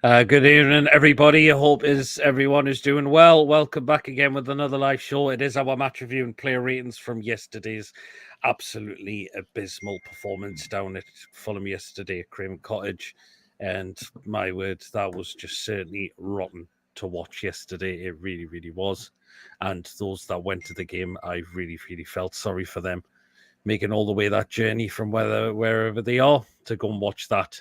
Good evening, everybody. I hope everyone is doing well. Welcome back again with another live show. It is our match review and player ratings from yesterday's absolutely abysmal performance down at Fulham yesterday at Craven Cottage. And my word, that was just certainly rotten to watch yesterday. It really, really was. And those that went to the game, I really, really felt sorry for them, making all the way that journey from wherever they are to go and watch that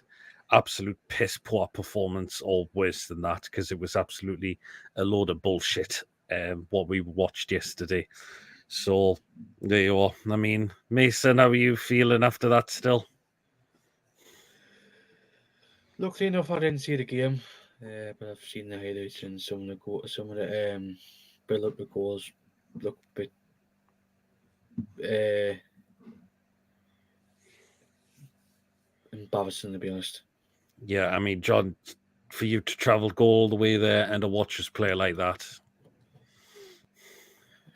absolute piss poor performance, or worse than that, because it was absolutely a load of bullshit. What we watched yesterday. So there you are. I mean, Mason, how are you feeling after that still? Luckily enough, I didn't see the game, but I've seen the highlights and some of the build up the goals look a bit embarrassing, to be honest. Yeah, I mean, John, for you to go all the way there and to watch us play like that.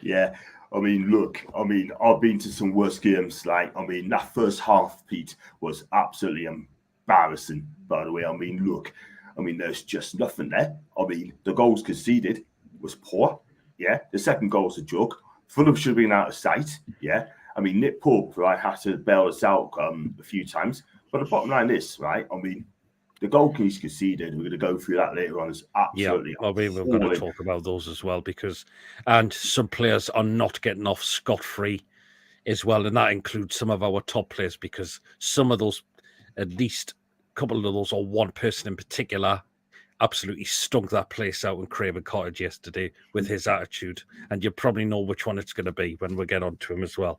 Yeah, I mean, look, I've been to some worse games. That first half, Pete, was absolutely embarrassing, by the way. Look, there's just nothing there. The goals conceded was poor. Yeah, the second goal's a joke. Fulham should have been out of sight. Yeah, Nick Pope, right, had to bail us out a few times. But the bottom line is, right, the goal he's conceded, we're going to go through that later on, is absolutely we're going to talk about those as well, and some players are not getting off scot-free as well, and that includes some of our top players, because some of those, at least a couple of those, or one person in particular, absolutely stunk that place out in Craven Cottage yesterday with his attitude, and you probably know which one it's going to be when we get on to him as well.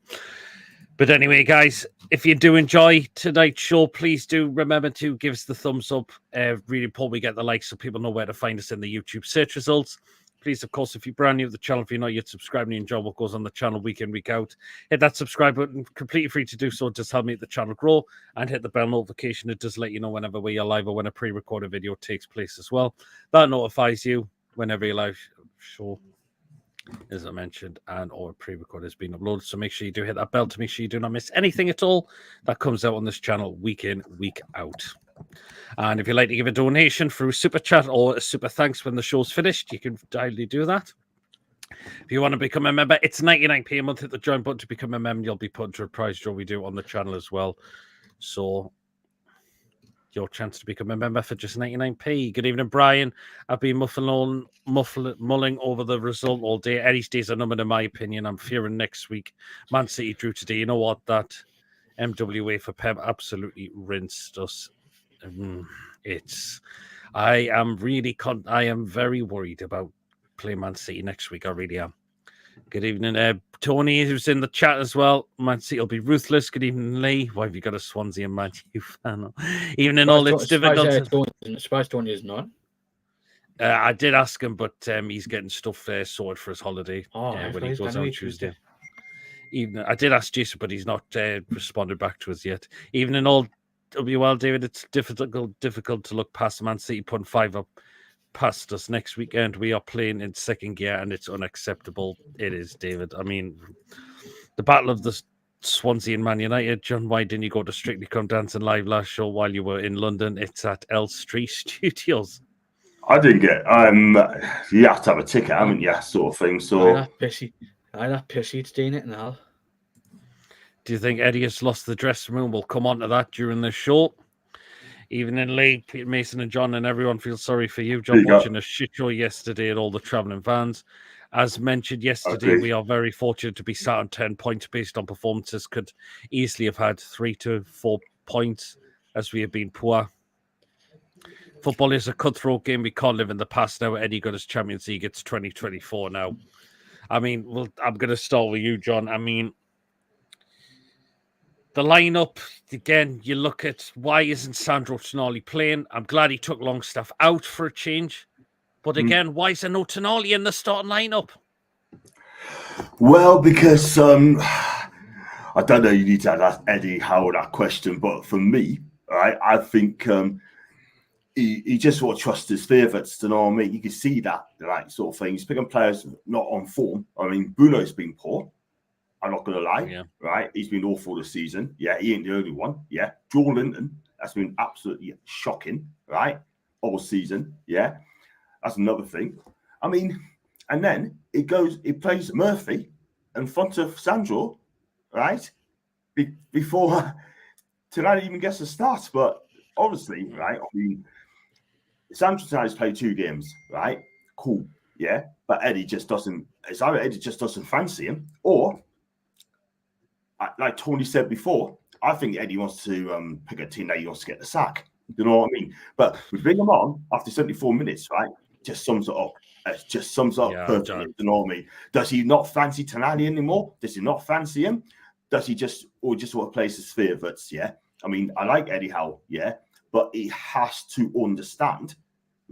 But anyway, guys, if you do enjoy tonight's show, please do remember to give us the thumbs up. Really important we get the likes so people know where to find us in the YouTube search results. Please, of course, if you're brand new to the channel, if you're not yet subscribed and you enjoy what goes on the channel week in, week out, hit that subscribe button. Completely free to do so. Just help me the channel grow, and hit the bell notification. It does let you know whenever we are live or when a pre-recorded video takes place as well. That notifies you whenever your live show, as I mentioned, and or pre-record has been uploaded. So make sure you do hit that bell to make sure you do not miss anything at all that comes out on this channel week in, week out. And if you'd like to give a donation through Super Chat or a Super Thanks when the show's finished, you can directly do that. If you want to become a member, it's 99p a month. Hit the join button to become a member. You'll be put into a prize draw we do on the channel as well. So your chance to become a member for just 99p. Good evening, Brian. I've been mulling over the result all day. Eddie's days are numbered, in my opinion. I'm fearing next week. Man City drew today. You know what? That MWA for Pep absolutely rinsed us. I am very worried about playing Man City next week. I really am. Good evening, Tony, who's in the chat as well. Man City will be ruthless. Good evening, Lee. Why have you got a Swansea and Man U fan? Even in all its difficult. Surprised Tony is not. I did ask him, but he's getting stuff sorted for his holiday when he goes on Tuesday. Even I did ask Jason, but he's not responded back to us yet. Even in all WL, David, it's difficult to look past Man City putting 5 up past us next weekend. We are playing in second gear, and it's unacceptable. It is, David. I mean, the battle of the Swansea and Man United. John, why didn't you go to Strictly Come Dancing live last show while you were in London? It's at L Street Studios. I didn't get. You have to have a ticket, haven't you? Sort of thing. So I that pissy. It's doing it now. Do you think Eddie has lost the dressing room? We'll come on to that during the show. Evening, Lee, Peter, Mason, and John, and everyone feels sorry for you. John, watching a shit show yesterday and all the travelling fans. As mentioned yesterday, we are very fortunate to be sat on 10 points based on performances. Could easily have had 3 to 4 points as we have been poor. Football is a cutthroat game. We can't live in the past now. Eddie got his Champions League. It's 2024 now. I mean, I'm going to start with you, John. I mean, the lineup, again, you look at why isn't Sandro Tonali playing? I'm glad he took Longstaff out for a change. But again, why is there no Tonali in the starting lineup? Well, because I don't know, you need to ask Eddie Howe that question. But for me, right, I think he just won't trust his favourites. You know what I mean? You can see that, like, sort of thing. He's picking players not on form. I mean, Bruno's been poor. I'm not going to lie, right? He's been awful this season. Yeah, he ain't the only one. Yeah, Joe Linton, that's been absolutely shocking, right? all season. Yeah, that's another thing. I mean, and then he plays Murphy in front of Sandro, right? Before Tonali even gets a start. But obviously, right? I mean, Sandro Tonali's played 2 games, right? Cool, yeah. But Eddie just doesn't. It's either Eddie just doesn't fancy him, or like Tony said before, I think Eddie wants to pick a team that he wants to get the sack. You know what I mean? But we bring him on after 74 minutes, right? Just sums it up. It just sums it up perfectly. You know what I mean? Does he not fancy Tonali anymore? Does he not fancy him? Does he just want to place his favourites? Yeah. I mean, I like Eddie Howe, yeah, but he has to understand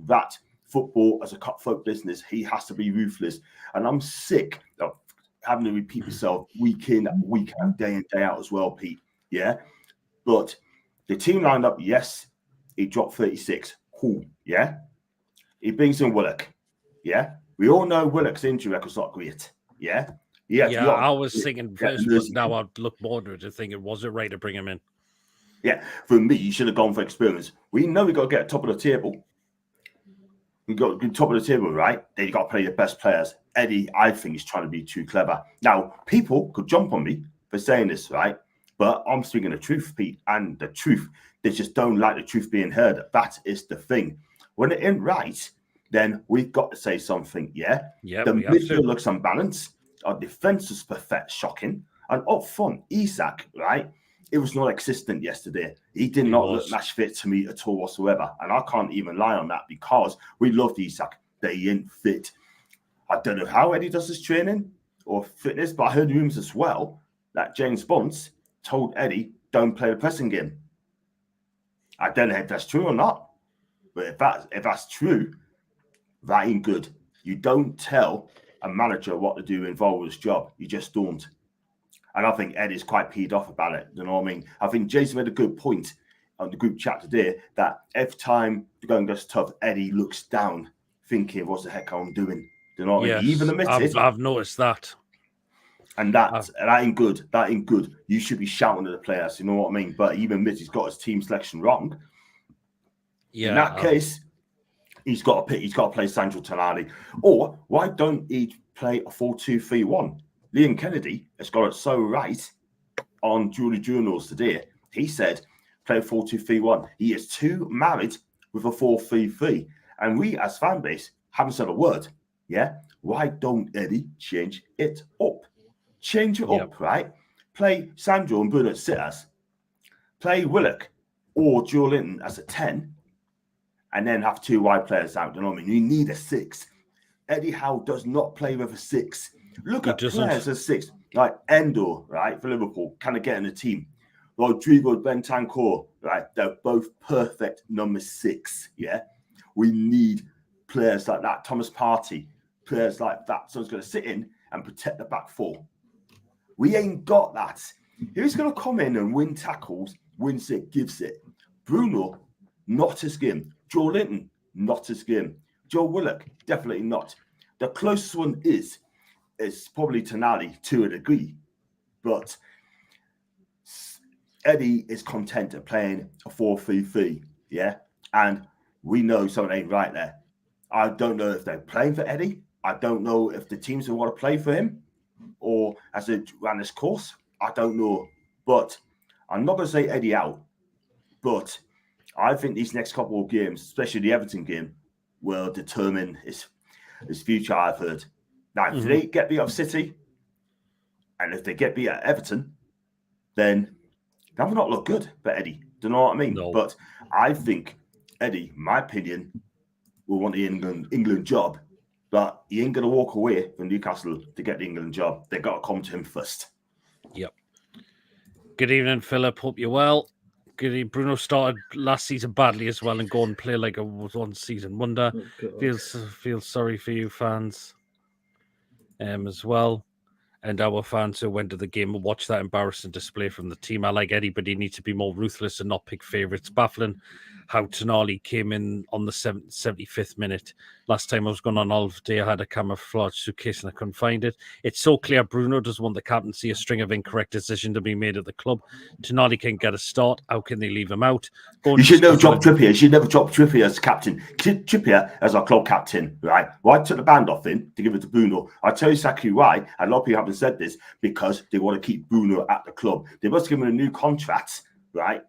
that football as a cutthroat business, he has to be ruthless. And I'm sick of having to repeat myself week in, week out, day in, day out as well, Pete. Yeah. But the team lined up, yes, he dropped 36. Cool. Yeah. He brings in Willock. Yeah. We all know Willock's injury record's not great. Yeah. Yeah, I was thinking first, but now I'd look more to it and thinking, was it right to bring him in? Yeah. For me, you should have gone for experience. We know we got to get top of the table. We got top of the table, right? Then you got to play your best players. Eddie, I think, is trying to be too clever. Now, people could jump on me for saying this, right? But I'm speaking the truth, Pete. And the truth, they just don't like the truth being heard. That is the thing. When it ain't right, then we've got to say something, yeah? Yeah. The midfield looks unbalanced. Our defense is perfect, shocking. And up front, Isak, right? It was not existent yesterday. He did not look match fit to me at all whatsoever. And I can't even lie on that because we loved Isak. That he ain't fit. I don't know how Eddie does his training or fitness, but I heard rumors as well that James Bonds told Eddie, don't play the pressing game. I don't know if that's true or not. But if that's true, that ain't good. You don't tell a manager what to do involved with his job. You just don't. And I think Eddie's quite peed off about it. You know what I mean? I think Jason made a good point on the group chat today that every time the going gets tough, Eddie looks down thinking, what the heck I'm doing? You know what I mean? He even admitted. I've noticed that. And that ain't good. That ain't good. You should be shouting at the players. You know what I mean? But he even admits he's got his team selection wrong. Yeah. In that case, he's got to play Sandro Tonali. Or why don't he play a 4-2-3-1? Liam Kennedy has got it so right on Julie Journals today. He said, play 4-2-3-1. He is too married with a 4-3-3. And we, as fan base, haven't said a word. Yeah? Why don't Eddie change it up? Change it up, right? Play Sandro and Bruno sitters. Play Willock or Joe Linton as a 10. And then have 2 wide players out. You know what I mean? You need a 6. Eddie Howe does not play with a 6. Look at players as 6, like Endo, right, for Liverpool, kind of get in the team. Rodrigo Bentancur, right, they're both perfect number 6, yeah? We need players like that. Thomas Partey, players like that. So it's going to sit in and protect the back 4. We ain't got that. Who's going to come in and win tackles, wins it, gives it? Bruno, not his game. Joe Linton, not his game. Joe Willock, definitely not. The closest one is probably Tonali to a degree, but Eddie is content at playing a 4-3-3, yeah? And we know something ain't right there. I don't know if they're playing for Eddie. I don't know if the teams want to play for him or as it ran this course. I don't know. But I'm not going to say Eddie out, but I think these next couple of games, especially the Everton game, will determine his future, I've heard. Now, if they get beat up City, and if they get beat at Everton, then that will not look good for Eddie. Do you know what I mean? No. But I think Eddie, my opinion, will want the England job, but he ain't going to walk away from Newcastle to get the England job. They've got to come to him first. Yep. Good evening, Philip. Hope you're well. Good evening. Bruno started last season badly as well and go and play like a one-season wonder. Feels sorry for you fans as well. and our fans who went to the game and watched that embarrassing display from the team. I like Eddie, but he needs to be more ruthless and not pick favourites. Baffling how Tonali came in on the 75th minute. Last time I was going on holiday, I had a camouflage suitcase and I couldn't find it. It's so clear Bruno doesn't want the captaincy, a string of incorrect decisions to be made at the club. Tonali can get a start. How can they leave him out? You should never drop Trippier. You should never drop Trippier as captain. Trippier as our club captain, right? Why took the band off him to give it to Bruno? I'll tell you exactly why. A lot of people haven't said this because they want to keep Bruno at the club. They must give him a new contract, right?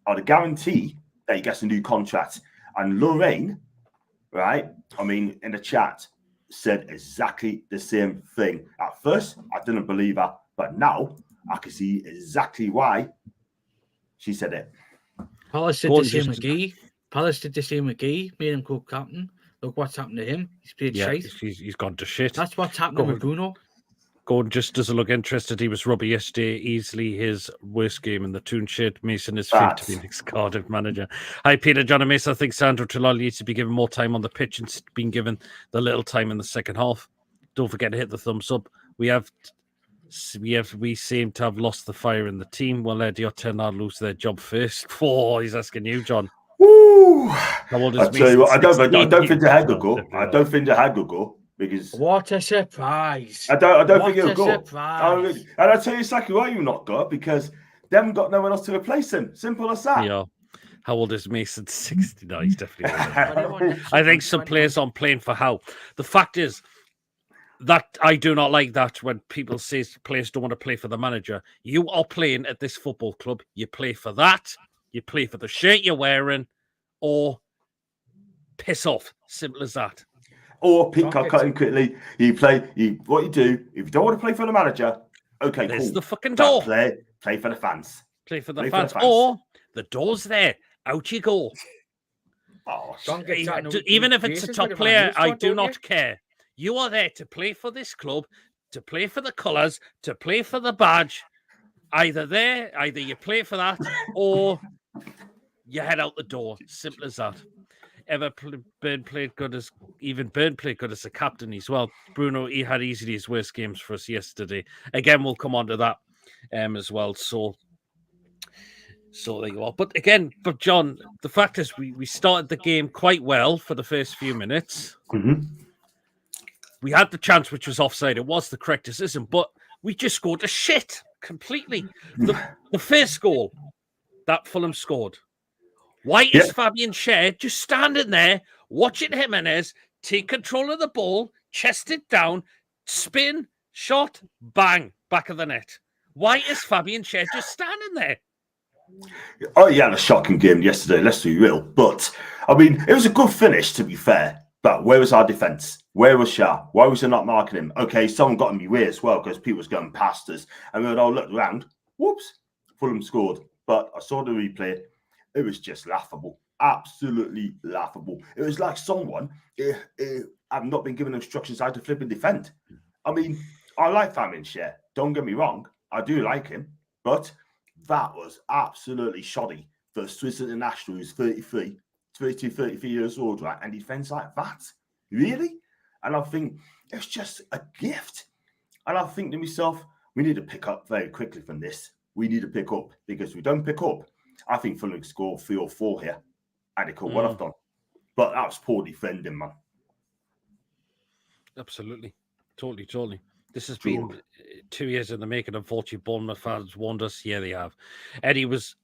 Or the guarantee that he gets a new contract. And Lorraine, right? I mean, in the chat, said exactly the same thing. At first, I didn't believe her, but now I can see exactly why she said it. Palace did the same McGee. Palace did the same McGee, made him co-captain. Look what's happened to him. He's played shite. He's gone to shit. That's what's happening with Bruno. Gordon just doesn't look interested. He was rubber yesterday. Easily his worst game in the Toon shed. Mason is fit to be next Cardiff manager. Hi, Peter, John and Mason. I think Sandro Tonali needs to be given more time on the pitch and been given the little time in the second half. Don't forget to hit the thumbs up. We seem to have lost the fire in the team. Well, Eddie or Tenard lose their job first. He's asking you, John. Woo! I'll tell you what, I don't think the head will go. I don't think the head will go. Because what a surprise! I don't think it'll go. And I'll tell you exactly why you not got, because they haven't got no one else to replace him. Simple as that. Yeah. How old is Mason? 60. No, he's definitely I think some players aren't playing for Howe. The fact is that I do not like that when people say players don't want to play for the manager. You are playing at this football club. You play for that. You play for the shirt you're wearing, or piss off. Simple as that. Or pick cutting quickly. What you do, if you don't want to play for the manager, okay, there's cool. The fucking door. Play for the fans. Play for the fans. Or the door's there. Out you go. Oh, even if it's a top player, I do not care. You are there to play for this club, to play for the colours, to play for the badge. Either you play for that, or you head out the door. Simple as that. Burn played good as a captain as well. Bruno, he had easily his worst games for us yesterday. Again, we'll come on to that as well. So there you are. But John, the fact is we started the game quite well for the first few minutes. Mm-hmm. We had the chance, which was offside. It was the correct decision, but we just scored a shit completely. The first goal that Fulham scored. Why is Fabian Schär just standing there watching Jimenez take control of the ball, chest it down, spin, shot, bang, back of the net? Why is Fabian Schär just standing there? Oh, he had a shocking game yesterday, let's be real. But, I mean, it was a good finish, to be fair. But where was our defence? Where was Schär? Why was he not marking him? Okay, someone got in my way as well because people was going past us. And we would all look around. Whoops, Fulham scored. But I saw the replay. It was just laughable. Absolutely laughable. It was like someone I've not been given instructions how to flip and defend. I mean, I like Fabian Schär. Don't get me wrong. I do like him. But that was absolutely shoddy for a Swiss international who's 33 years old, right? And defends like that? Really? And I think it's just a gift. And I think to myself, we need to pick up very quickly from this. We need to pick up, because if we don't pick up, I think Fulham score 3 or 4 here, and it could well have done. But that was poor defending, man. Absolutely. Totally. This has been 2 years in the making. Unfortunately, Bournemouth fans warned us. Yeah, they have. Eddie was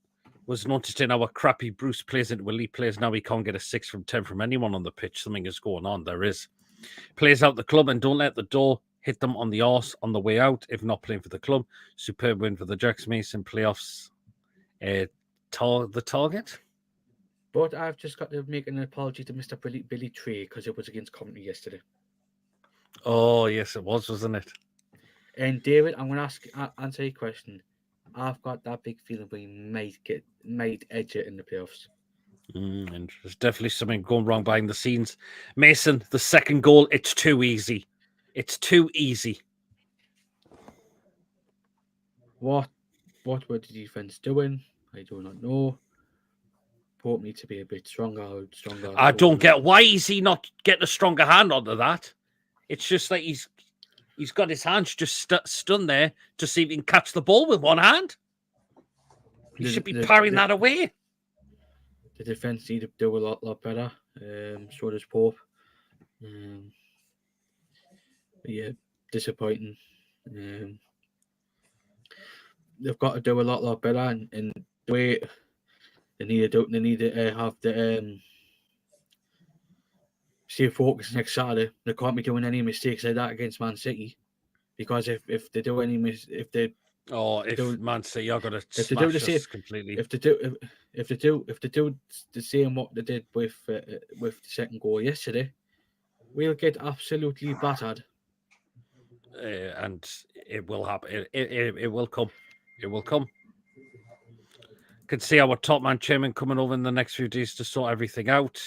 noticing how crappy Bruce plays into elite players. Now he can't get a 6 from 10 from anyone on the pitch. Something is going on. There is. Plays out the club and don't let the door hit them on the arse on the way out, if not playing for the club. Superb win for the Jacks Mason playoffs. The target. But I've just got to make an apology to Mr. Billy Tree because it was against Coventry yesterday. Oh, yes, it was, wasn't it? And David, I'm going to answer your question. I've got that big feeling we might edge it in the playoffs. And there's definitely something going wrong behind the scenes. Mason, the second goal, it's too easy. It's too easy. What were the defense doing? I do not know. Pope needs to be a bit stronger. I don't get why is he not getting a stronger hand onto that. It's just like he's He's got his hands just stunned there to see if he can catch the ball with one hand. He should be parrying that away. The defence need to do a lot better. So does Pope. Yeah, disappointing. They've got to do a lot better, and the way they need to have the stay focused next Saturday. They can't be doing any mistakes like that against Man City, because if they do any Man City are going to smash us completely. If they do the same what they did with the second goal yesterday, we'll get absolutely battered. And it will happen. It will come. It will come. Could see our top man chairman coming over in the next few days to sort everything out.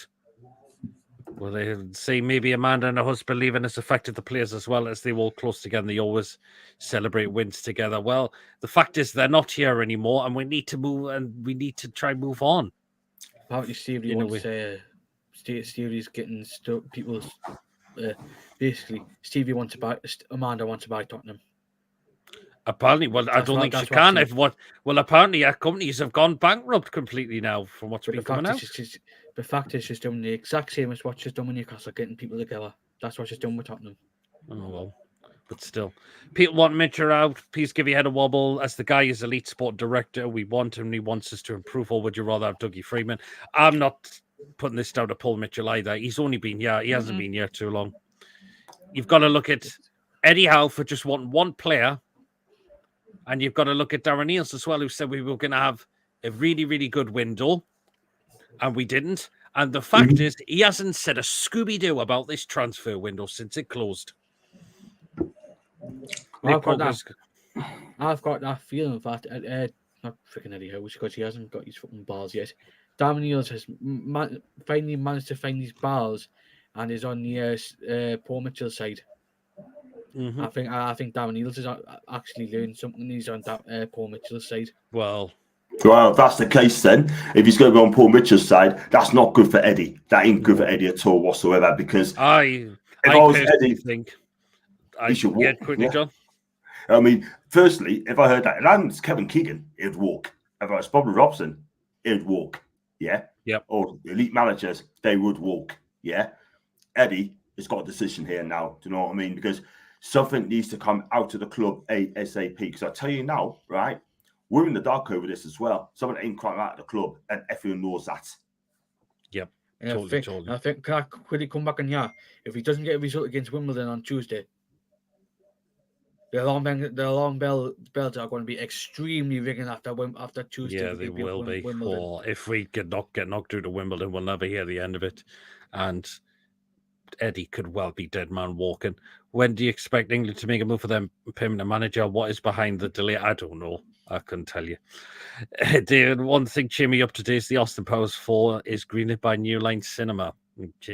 Well, they say maybe Amanda and her husband leaving has affected the players as well, as they all close together. They always celebrate wins together. Well, the fact is they're not here anymore, and we need to move, and we need to try and move on. Apparently, Stevie wants Stevie's getting people's. Basically, Stevie wants to buy. Amanda wants to buy Tottenham. Apparently, I don't think she can. Apparently, our companies have gone bankrupt completely now, from what's been coming out. The fact is, she's doing the exact same as what she's done with Newcastle, getting people together. That's what she's done with Tottenham. Oh, well. But still, people want Mitchell out. Please give your head a wobble. As the guy is elite sport director, we want him. He wants us to improve. Or would you rather have Dougie Freeman? I'm not putting this down to Paul Mitchell either. He's only been here. He hasn't been here too long. You've got to look at Eddie Howe for just wanting one player. And you've got to look at Darren Eales as well, who said we were going to have a really, really good window. And we didn't. And the fact is, he hasn't said a Scooby-Doo about this transfer window since it closed. I've got that feeling that not freaking Eddie Howe, because he hasn't got his fucking balls yet. Darren Eales has finally managed to find his balls and is on the Paul Mitchell side. I think Darren Eales is actually learning something. He's on that Paul Mitchell's side. Well, if that's the case, then if he's going to be on Paul Mitchell's side, that's not good for Eddie. That ain't good for Eddie at all whatsoever. Because if I was Eddie, think he should walk. Quickly, John. I mean, firstly, if I heard that, and it's Kevin Keegan, he'd walk. If I was Bobby Robson, he'd walk. Yeah. Yep. Or elite managers, they would walk. Yeah. Eddie has got a decision here now. Do you know what I mean? Because something needs to come out of the club ASAP. Because I tell you now, right, we're in the dark over this as well. Someone ain't quite out of the club, and everyone knows that. Yep. I think can I quickly come back and if he doesn't get a result against Wimbledon on Tuesday, the alarm bells are going to be extremely ringing after Tuesday. Yeah, they will be. Or if we get knocked through to Wimbledon, we'll never hear the end of it. And Eddie could well be dead man walking. When do you expect England to make a move for them permanent manager? What is behind the delay? I don't know. I couldn't tell you. The one thing cheering me up today is the Austin Powers 4 is greenlit by New Line Cinema.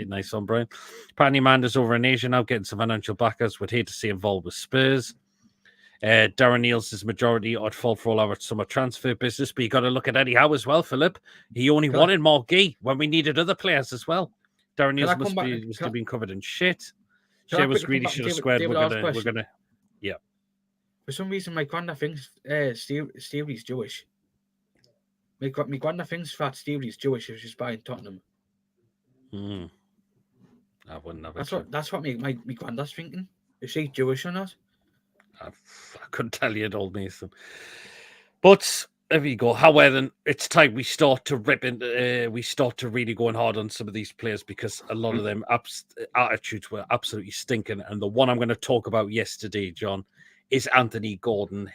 Nice one, Brian. Apparently, Amanda's over in Asia now, getting some financial backers. Would hate to see involved with Spurs. Darren Eales is majority at fault for all our summer transfer business, but you got to look at Eddie Howe as well, Philip. He only wanted Marquis when we needed other players as well. Darren Eales must have been covered in shit. Shea was greedy, should have squared. We're gonna. Yeah. For some reason, my granddad thinks Stevie's Jewish. My granddad thinks that Stevie's Jewish if she's buying Tottenham. I wouldn't have it. That's what my granddad's thinking. Is she Jewish or not? I couldn't tell you, old Mason. But there we go. However, it's time we start to we start to really going hard on some of these players, because a lot of them attitudes were absolutely stinking. And the one I'm going to talk about yesterday, John, is Anthony Gordon.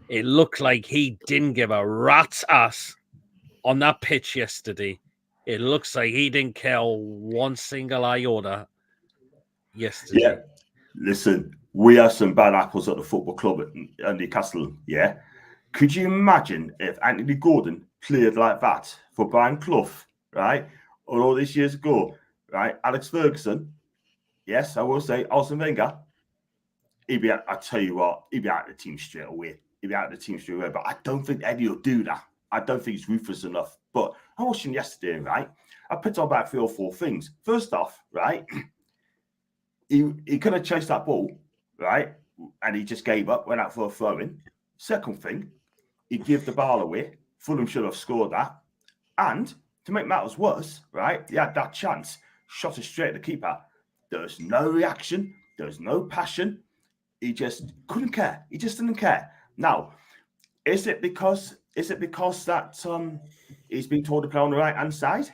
It looked like he didn't give a rat's ass on that pitch yesterday. It looks like he didn't care one single iota yesterday. Yeah, listen, we have some bad apples at the football club at Newcastle, yeah? Could you imagine if Anthony Gordon played like that for Brian Clough, right? Or all these years ago, right? Alex Ferguson, yes, I will say Arsene Wenger, I tell you what, he'd be out of the team straight away. But I don't think Eddie will do that. I don't think he's ruthless enough. But I watched him yesterday, right? I picked up about 3 or 4 things. First off, right, he could have chased that ball, right? and he just gave up, went out for a throw-in. Second thing, he gave the ball away. Fulham should have scored that. And to make matters worse, right, he had that chance, shot it straight at the keeper. There was no reaction. There was no passion. He just couldn't care. He just didn't care. Now, is it because that he's been told to play on the right-hand side?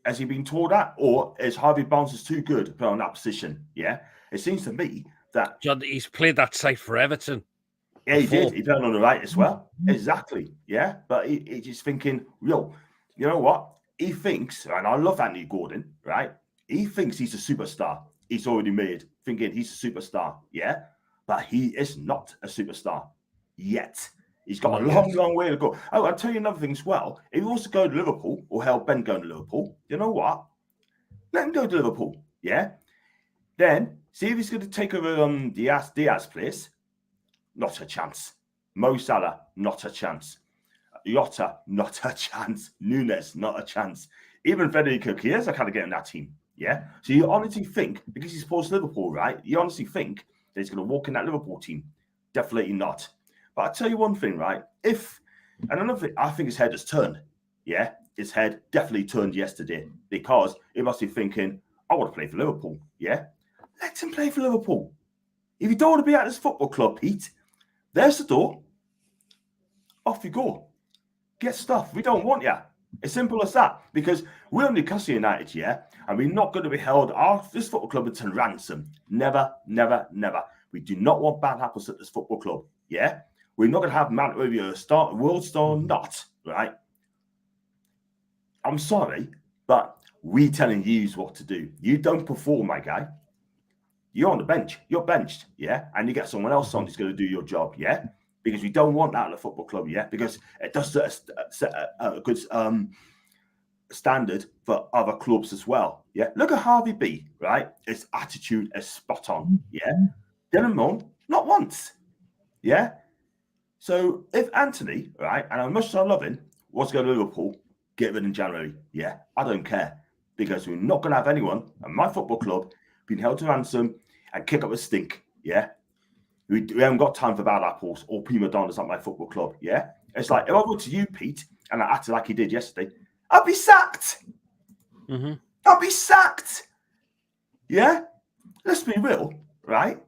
Has he been told that? Or is Harvey Barnes too good to play on that position? Yeah. It seems to me that... John, he's played that side for Everton. Yeah, he did. He played on the right as well. Exactly. Yeah. But he's just thinking, yo, you know what? He thinks, and I love Anthony Gordon, right? He thinks he's a superstar. He's already made, thinking he's a superstar. Yeah. But he is not a superstar yet. He's got a long way to go. Oh, I'll tell you another thing as well. If he wants to go to Liverpool, or help Ben go to Liverpool, you know what? Let him go to Liverpool. Yeah. Then see if he's going to take over Diaz's place. Not a chance. Mo Salah, not a chance. Jota, not a chance. Nunes, not a chance. Even Federico Chiesa kind of get in that team. Yeah. So you honestly think, because he's supposed to Liverpool, right? You honestly think that he's going to walk in that Liverpool team? Definitely not. But I'll tell you one thing, right? And another thing, I think his head has turned. Yeah. His head definitely turned yesterday because he must be thinking, I want to play for Liverpool. Yeah. Let him play for Liverpool. If you don't want to be at this football club, Pete, there's the door. Off you go. Get stuff. We don't want you. As simple as that. Because we're Newcastle United, yeah? And we're not going to be held off this football club to ransom. Never, never, never. We do not want bad apples at this football club, yeah? We're not going to have man whether you're a world star or not, right? I'm sorry, but we telling you what to do. You don't perform, my guy. You're on the bench. You're benched, yeah? And you get someone else on who's going to do your job, yeah? Because we don't want that at the football club, yeah? Because it does set a good standard for other clubs as well, yeah? Look at Harvey B, right? His attitude is spot on, yeah? Dylan Moore, not once, yeah? So if Anthony, right, and as much as I love him, wants to go to Liverpool, get rid in January, yeah? I don't care. Because we're not going to have anyone at my football club being held to ransom and kick up a stink, yeah? We haven't got time for bad apples or prima donnas at my football club, yeah? It's like, if I went to you, Pete, and I acted like he did yesterday, I'd be sacked. Mm-hmm. I'd be sacked. Yeah? Let's be real, right?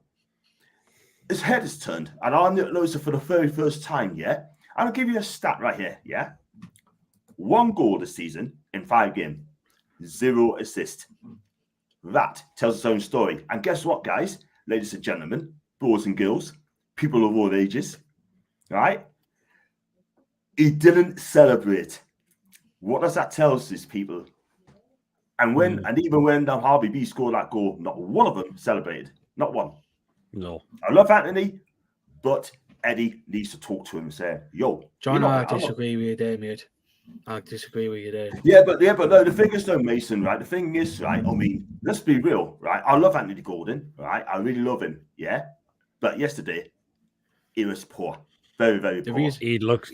His head has turned, and I noticed it for the very first time, yeah? I'm going to give you a stat right here, yeah? 1 goal this season in 5 games, 0 assist. That tells its own story. And guess what, guys? Ladies and gentlemen, boys and girls, people of all ages, right? He didn't celebrate. What does that tell us, these people? And even when Harvey B scored that goal, not one of them celebrated. Not one. No. I love Anthony, but Eddie needs to talk to him and say, yo. John, I disagree with you there, mate. I disagree with you there. Yeah, but no, the thing is though, Mason, right? The thing is, right, I mean, let's be real, right? I love Anthony Gordon, right? I really love him, yeah? But yesterday, he was poor. Very, very poor. He looked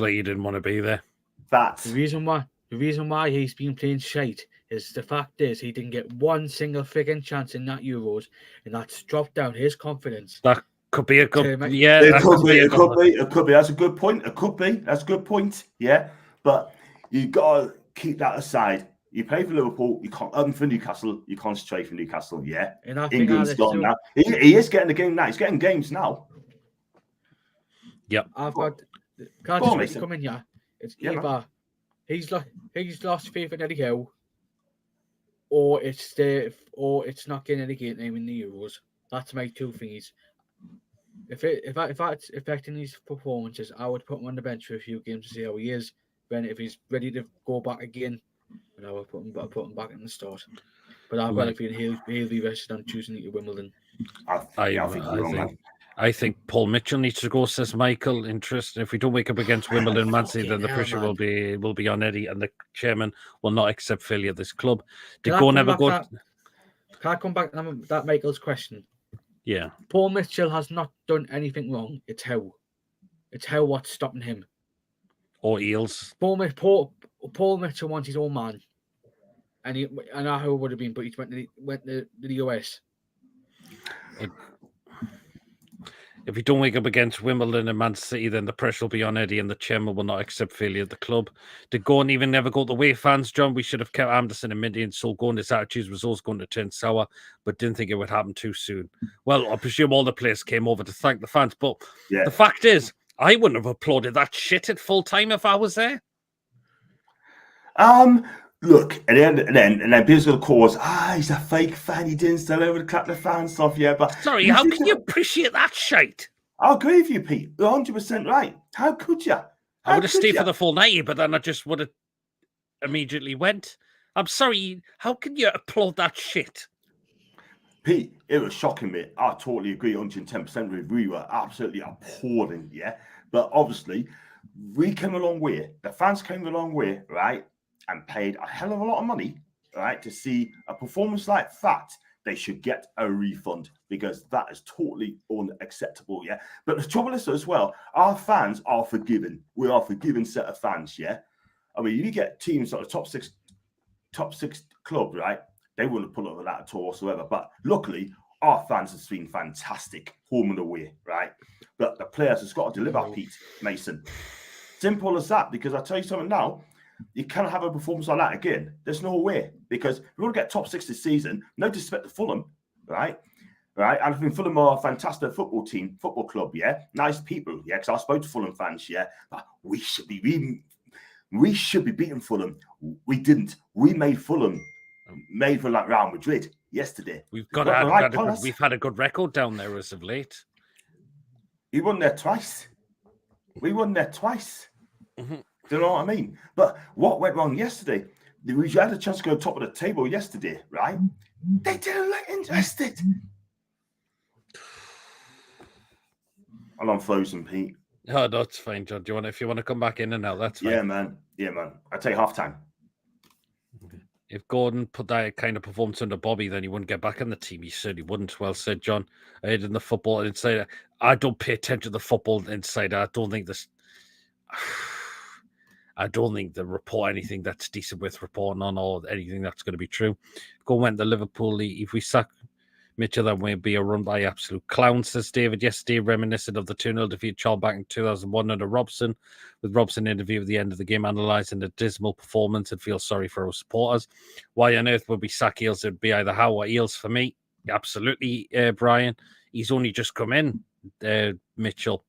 like he didn't want to be there. The reason why he's been playing shite is the fact is he didn't get one single frigging chance in that Euros, and that's dropped down his confidence. That could be a good, It could be. That's a good point. It could be. That's a good point. Yeah, but you gotta keep that aside. You play for Liverpool. You can't for Newcastle. You concentrate for Newcastle. Yeah, England's gone now. He is getting the game now. He's getting games now. Yep. Can I just come in here? It's either he's lost faith in Eddie Howe, or it's not getting any game name in the Euros. That's my 2 things. If that's affecting his performances, I would put him on the bench for a few games to see how he is. Then if he's ready to go back again, then I would put him back in the start. But I've got a feeling he'll be rested on Tuesday to Wimbledon. I think Paul Mitchell needs to go, says Michael. Interesting. If we don't wake up against Wimbledon, Man City, then the pressure will be on Eddie, and the chairman will not accept failure of this club. Can I come back to that Michael's question? Yeah. Paul Mitchell has not done anything wrong. It's how what's stopping him. Or Eels. Paul Mitchell wants his own man, and I know how it would have been, but he went to the US. If we don't wake up against Wimbledon and Man City, then the pressure will be on Eddie and the chairman will not accept failure at the club. To go and even never go the way fans, John, we should have kept Anderson and Minty and so going. This attitude was always going to turn sour, but didn't think it would happen too soon. Well, I presume all the players came over to thank the fans, but the fact is, I wouldn't have applauded that shit at full time if I was there. Look, at the end, and then people's gonna cause, he's a fake fan. He didn't still over to clap the fan stuff, yeah. But sorry, how can you appreciate that shite? I agree with you, Pete. You're 100% right. How could you? I would have stayed for the full 90, but then I just would have immediately went. I'm sorry, how can you applaud that shit? Pete, it was shocking, mate. I totally agree, 110% with you. We were absolutely appalling, yeah. But obviously, we came a long way. The fans came a long way, right? And paid a hell of a lot of money, right, to see a performance like that. They should get a refund because that is totally unacceptable, yeah. But the trouble is as well, our fans are forgiven. We are a forgiving set of fans, yeah. I mean, you get teams like the top six club, right? They wouldn't pull over that at all whatsoever. But luckily, our fans have been fantastic, home and away, right? But the players has got to deliver, Pete Mason. Simple as that. Because I tell you something now. You cannot have a performance like that again. There's no way. Because we want to get top 6 this season. No disrespect to Fulham, right? Right? And I think Fulham are a fantastic football club, yeah? Nice people, yeah? Because I spoke to Fulham fans, yeah? But we should be beating Fulham. We didn't. We made Fulham made for like Real Madrid yesterday. We've had a good record down there as of late. We won there twice. Mm-hmm. Do you know what I mean? But what went wrong yesterday? We had a chance to go top of the table yesterday, right? They didn't look interested. I'm frozen, Pete. Oh, that's fine, John. If you want to come back in and out, that's fine. Yeah, man. I take half time. If Gordon put that kind of performance under Bobby, then he wouldn't get back in the team. He certainly wouldn't. Well said, John. I in the football insider. I don't pay attention to the football insider. I don't think they report anything that's decent with reporting on or anything that's going to be true. Go went to Liverpool. If we sack Mitchell, that will be a run by absolute clowns, says David. Yesterday, reminiscent of the 2-0 defeat Charles back in 2001 under Robson, with Robson interview at the end of the game analysing the dismal performance and feel sorry for our supporters. Why on earth would we sack Eales? It would be either Howe or Eales for me. Absolutely, Brian. He's only just come in, Mitchell.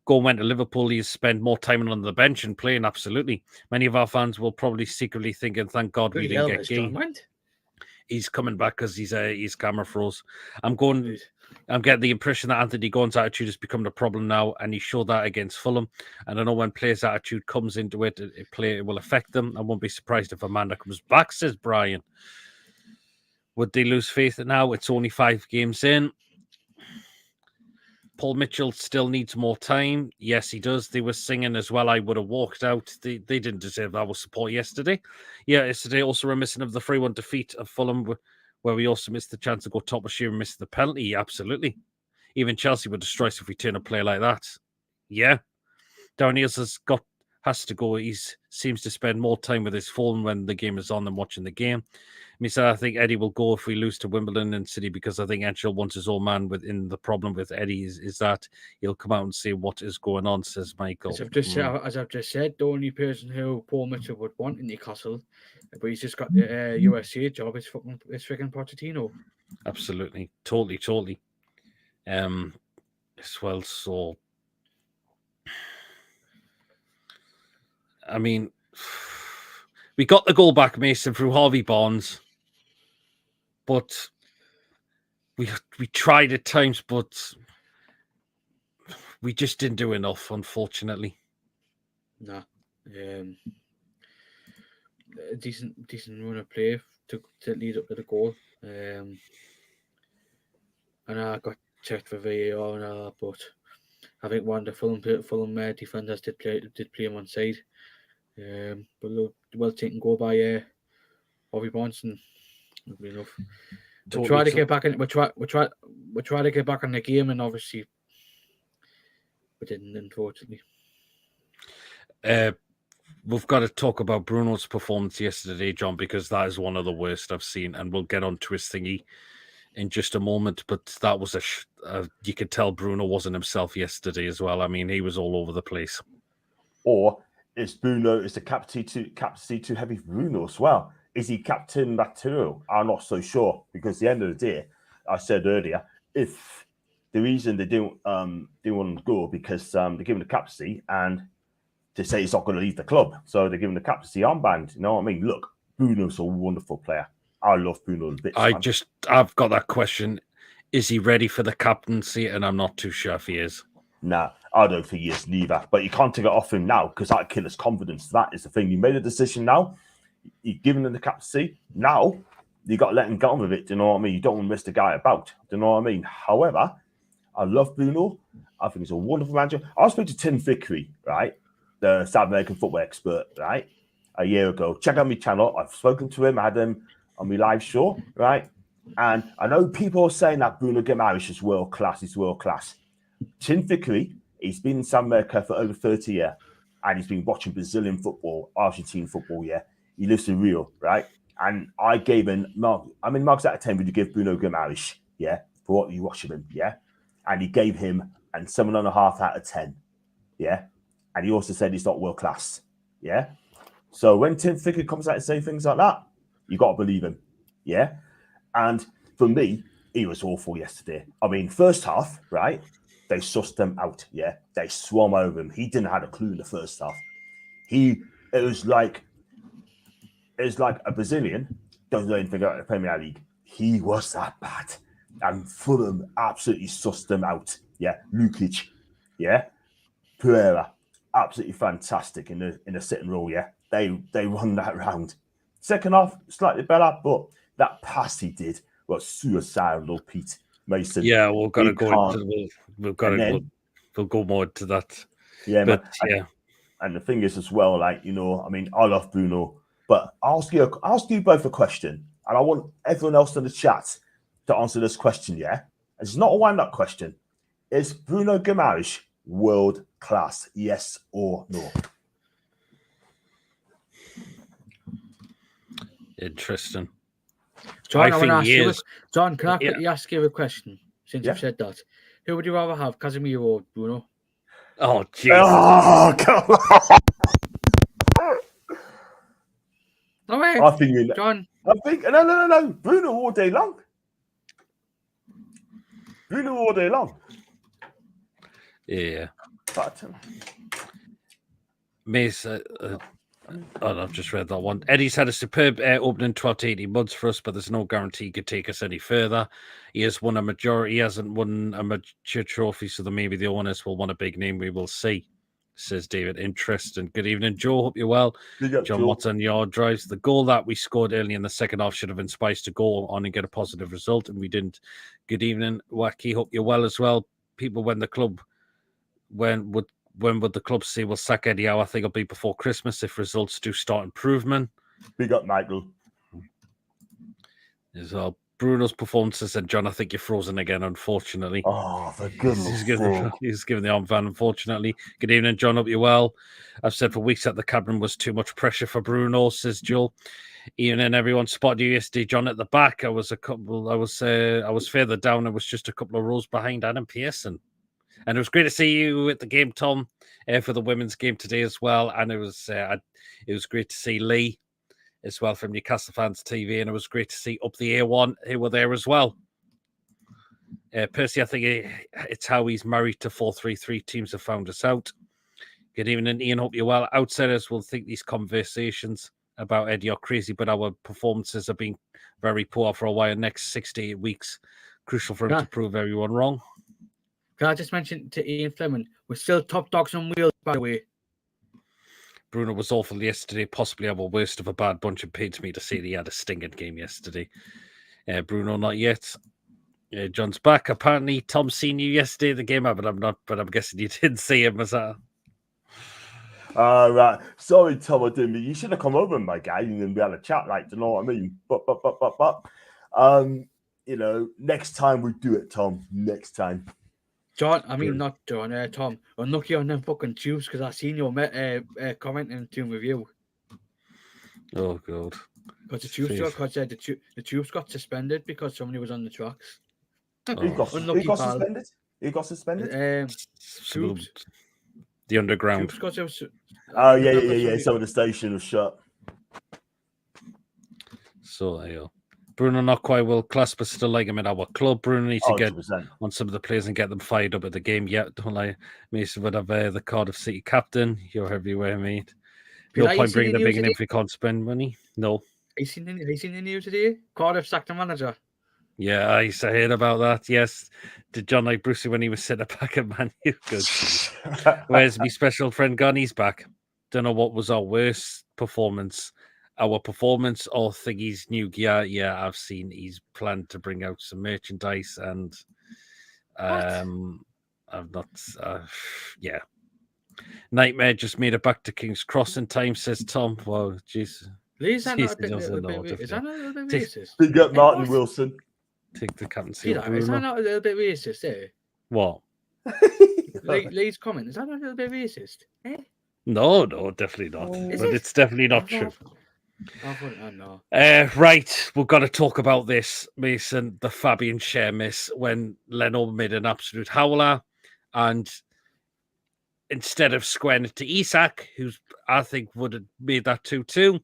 Went to Liverpool, he's spent more time on the bench and playing, absolutely. Many of our fans will probably secretly think, and thank God we didn't get Gay. He's coming back because his camera froze. I'm getting the impression that Anthony Gordon's attitude has become the problem now, and he showed that against Fulham. And I know when players' attitude comes into it, it will affect them. I won't be surprised if Amanda comes back, says Brian. Would they lose faith now? It's only 5 games in. Paul Mitchell still needs more time. Yes, he does. They were singing as well. I would have walked out. They didn't deserve our support yesterday. Yeah, yesterday also reminiscent of the 3-1 defeat of Fulham, where we also missed the chance to go top of Shearer and missed the penalty. Absolutely. Even Chelsea would destroy us if we turn a play like that. Yeah. Darren Eales has to go. He seems to spend more time with his phone when the game is on than watching the game. Me said, I think Eddie will go if we lose to Wimbledon and City because I think Anshel wants his old man within. The problem with Eddie is that he'll come out and say what is going on, says Michael. As I've just said, the only person who Paul Mitchell would want in Newcastle, but he's just got the USA job, is freaking Pochettino. Absolutely. Totally. As well, so I mean, we got the goal back, Mason, through Harvey Barnes. But we tried at times, but we just didn't do enough, unfortunately. Nah. A decent run of play to lead up to the goal. And I got checked for VAR and all that, but I think one of the Fulham defenders did play him on side. But well taken goal by Harvey Barnes, and enough. We'll try to get back in. We'll try to get back in the game, and obviously we didn't, unfortunately. We've got to talk about Bruno's performance yesterday, John, because that is one of the worst I've seen, and we'll get on to his thingy in just a moment, but that was you could tell Bruno wasn't himself yesterday as well. I mean, he was all over the place. Or is the captaincy too heavy for Bruno as well? Is he captain material? I'm not so sure, because at the end of the day, I said earlier, if the reason they didn't want to go because they're giving the captaincy and they say he's not going to leave the club, so they're giving the captaincy armband. You know what I mean? Look, Bruno's a wonderful player. I love Bruno a bit. I've got that question. Is he ready for the captaincy? And I'm not too sure if he is. Nah, I don't think he is neither. But you can't take it off him now because that'd kill his confidence. That is the thing. You made a decision now. You're giving him the captaincy. Now, you got to let him get on with it. Do you know what I mean? You don't want to miss the guy about. Do you know what I mean? However, I love Bruno. I think he's a wonderful manager. I was speaking to Tim Vickery, right? The South American football expert, right? A year ago. Check out my channel. I've spoken to him. I had him on my live show, right? And I know people are saying that Bruno Guimarães is world class. He's world class. Tim Vickery, he's been in South America for over 30 years. And he's been watching Brazilian football, Argentine football, yeah. He lives in Rio, right? And I gave him, marks out of 10 would you give Bruno Guimarães, yeah, for what you watch of him, yeah? And he gave him and 7.5 out of 10, yeah? And he also said he's not world class, yeah? So when Tim Vickery comes out and saying things like that, you got to believe him, yeah? And for me, he was awful yesterday. I mean, first half, right? They sussed him out, yeah? They swam over him. He didn't have a clue in the first half. It was like a Brazilian doesn't know anything about the Premier League. He was that bad. And Fulham absolutely sussed him out. Yeah, Lukic, yeah, Pereira, absolutely fantastic in the sitting role. Yeah, they run that round. Second half slightly better, but that pass he did was suicidal, Pete Mason. Yeah, we'll go more into that. Yeah, but man. yeah, and the thing is as well, like, you know, I mean, I love Bruno, but I'll ask you both a question, and I want everyone else in the chat to answer this question. Yeah, it's not a wind-up question. Is Bruno Guimarães world class? Yes or no? Interesting. John, can I quickly ask you a question since you've said that? Who would you rather have, Casemiro or Bruno? Oh, Jesus. Oh, come on. No way. I think John. No. Bruno all day long. Bruno all day long. Yeah. But Mace, I've just read that one. Eddie's had a superb opening 12 to 18 months for us, but there's no guarantee he could take us any further. He has won a majority. He hasn't won a mature trophy, so then maybe the owners will want a big name. We will see, says David. Interesting. Good evening, Joe. Hope you're well. John Watson, yard drives. The goal that we scored early in the second half should have inspired us to go on and get a positive result, and we didn't. Good evening, Wacky. Hope you're well as well. People, when would the club say we'll sack Eddie Howe? I think it'll be before Christmas if results do start improvement. Big up, Michael. As well, Bruno's performances, and John, I think you're frozen again, unfortunately. Oh, for goodness he's given the armband, unfortunately. Good evening, John. Hope you're well. I've said for weeks that the cabin was too much pressure for Bruno, says Joel. Ian and everyone spotted you yesterday, John, at the back. I was further down. I was just a couple of rows behind Adam Pearson. And it was great to see you at the game, Tom, for the women's game today as well. And it was great to see Lee as well from Newcastle Fans TV. And it was great to see Up the A1 who were there as well. Percy, I think it's how he's married to 433 teams have found us out. Good evening, Ian. Hope you're well. Outsiders will think these conversations about Eddie are crazy, but our performances have been very poor for a while. Next 6 to 8 weeks, crucial for him to prove everyone wrong. Can I just mention to Ian Fleming, we're still top dogs on wheels, by the way. Bruno was awful yesterday, possibly our worst of a bad bunch, and paid me to say that he had a stinging game yesterday. Bruno, not yet. John's back. Apparently, Tom seen you yesterday at the game, but I'm guessing you didn't see him, was that? Right. Sorry, Tom, I didn't. You should have come over, my guy, and then we had a chat, like, do you know what I mean? But, you know, next time we do it, Tom. Next time. John, I mean, not John, Tom. Unlucky on them fucking tubes because I seen your commenting to with you. Oh, God. Because the tubes got suspended because somebody was on the tracks. Who got suspended? Who got suspended? Tubes. The underground. Tubes got Oh, yeah. So the station was shut. So there you go. Bruno not quite well class, but still like him in our club. Bruno needs to get 100%. on some of the players and get them fired up at the game. Yeah, don't lie. Mason would have the Cardiff City captain. You're everywhere, mate. No point bringing the big in if we can't spend money. No. Have you seen the news today? Cardiff sacked the manager. Yeah, I used to hear about that. Yes. Did John like Brucey when he was sitting back at Man U? Good. Where's my special friend gone? He's back. Don't know what was our worst performance. Our performance or Thiggy's new gear. Yeah, I've seen he's planned to bring out some merchandise and I've not yeah. Nightmare just made it back to King's Cross in time, says Tom. Well, jeez. Is that not a bit racist? Big up Martin Wilson. Take the captaincy. Is that not a little bit racist there? What? Lee's comment, is that not a little bit racist? Eh? No, definitely not. But it's definitely not true. No. Right, we've got to talk about this, Mason. The Fabian Schär miss when Leno made an absolute howler, and instead of squaring it to Isak, who's I think would have made that 2-2,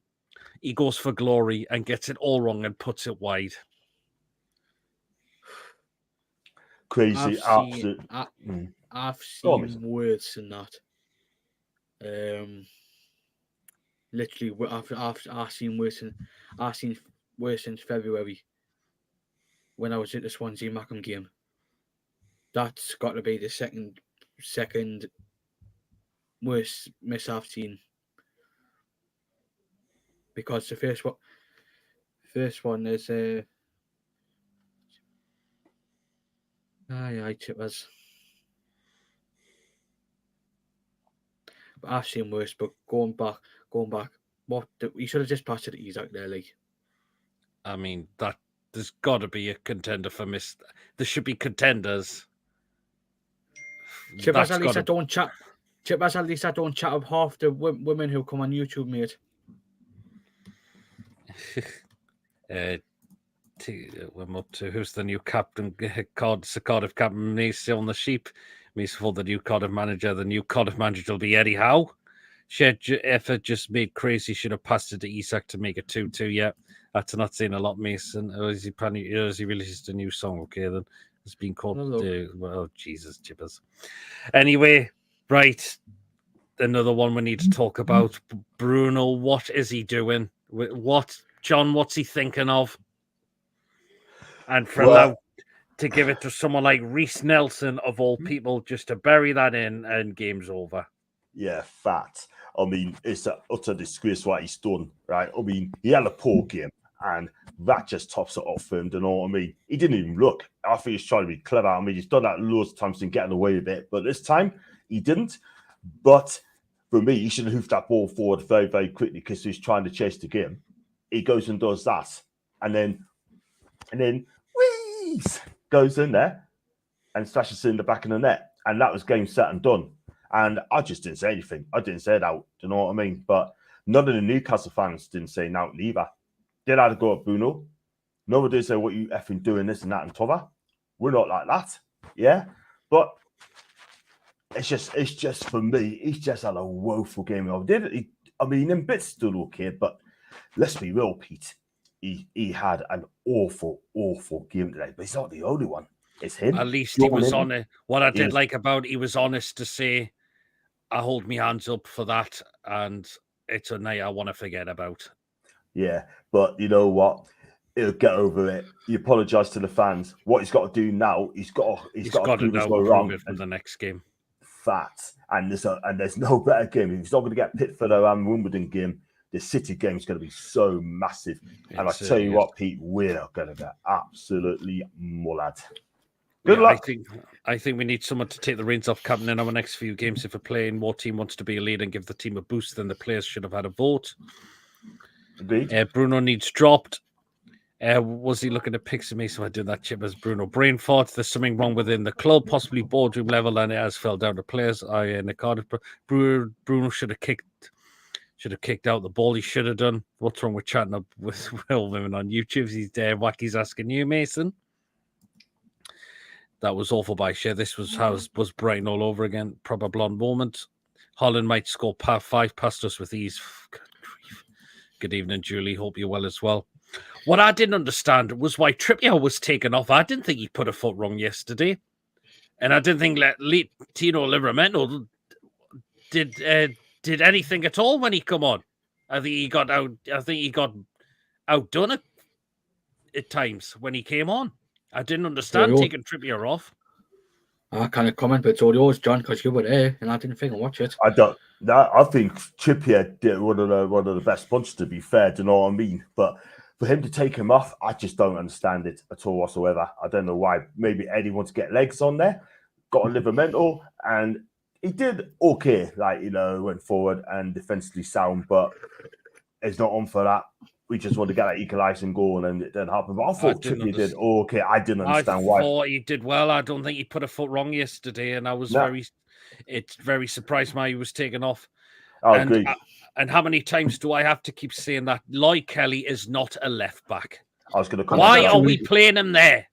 he goes for glory and gets it all wrong and puts it wide. Crazy, absolute. I've seen worse than that. Literally, I've seen worse since February when I was at the Swansea Mackham game. That's got to be the second worst miss I've seen. Because the first one is chippers. But I've seen worse. But going back, he should have just passed it to Isak there, like. I mean, there's got to be a contender for miss. There should be contenders. Chippers, at least I don't chat. Chippers, at least I don't chat of half the women who come on YouTube, mate. We're up to who's the new captain? Cardiff captain. Mace on the sheep. Mace for the new Cardiff manager. The new Cardiff manager will be Eddie Howe. Shared effort just made crazy. Should have passed it to Isak to make it 2-2. Yeah, that's not saying a lot, Mason. Or is he planning? Or is he released a new song? Okay, then it's been called. Well, Jesus, Chippers. Anyway, right. Another one we need to talk about. Bruno, what is he doing? John, what's he thinking of? And for now, to give it to someone like Reece Nelson, of all people, just to bury that in and game's over. Yeah, fat. I mean, it's an utter disgrace what he's done, right? I mean, he had a poor game, and that just tops it off for him, do you know what I mean? He didn't even look. I think he's trying to be clever. I mean, he's done that loads of times and getting away with it, but this time, he didn't. But for me, he should have hoofed that ball forward very, very quickly because he's trying to chase the game. He goes and does that, and then wheeze goes in there and slashes in the back of the net, and that was game set and done. And I just didn't say anything. I didn't say it out. Do you know what I mean? But none of the Newcastle fans didn't say it out neither. They had to go at Bruno. Nobody did say, what you effing doing this and that and t'other. We're not like that. Yeah. But it's just for me, he's just had a woeful game. I mean, in bits still okay, but let's be real, Pete. He had an awful, awful game today. But he's not the only one. It's him. At least he was honest. What I did like about he was honest to say, I hold my hands up for that, and it's a night I want to forget about. Yeah, but you know what? He'll get over it. He apologized to the fans. What he's got to do now, he's got to do this wrong for the next game. Fat, and there's no better game. If he's not going to get picked for the Wimbledon game, the City game is going to be so massive. And I tell you what, Pete, we're going to get absolutely mullered. Good luck. I think we need someone to take the reins off captain in our next few games. If a playing more team wants to be a leader and give the team a boost, then the players should have had a vote. Agreed. Bruno needs dropped. Was he looking to pick some Mason by doing that chip as Bruno? Brain fart. There's something wrong within the club, possibly boardroom level, and it has fell down to players. In the Cardiff, Bruno should have kicked Should have kicked out the ball. He should have done. What's wrong with chatting up with Will Women on YouTube? He's there. Wacky's asking you, Mason. That was awful by Shea. This was Brighton all over again. Proper blonde moment. Holland might score 5 past us with ease. Good evening, Julie. Hope you're well as well. What I didn't understand was why Trippier was taken off. I didn't think he put a foot wrong yesterday. And I didn't think Tino Livramento did anything at all when he come on. I think he got outdone at times when he came on. I didn't understand taking Trippier off. I kind of comment, but it's all yours, John, because you were there, and I didn't think I'd watch it. I think Trippier did one of the best punches, to be fair. Do you know what I mean? But for him to take him off, I just don't understand it at all whatsoever. I don't know why. Maybe Eddie wants to get legs on there, got a Livramento, and he did okay. Went forward and defensively sound, but it's not on for that. We just want to get that equalising goal, and it didn't happen. But I thought Trippier did okay. I didn't understand why. I thought he did well. I don't think he put a foot wrong yesterday, and I was very surprised why he was taken off. I agree. And how many times do I have to keep saying that Lloyd Kelly is not a left back? I was going to come. Why are we playing him there?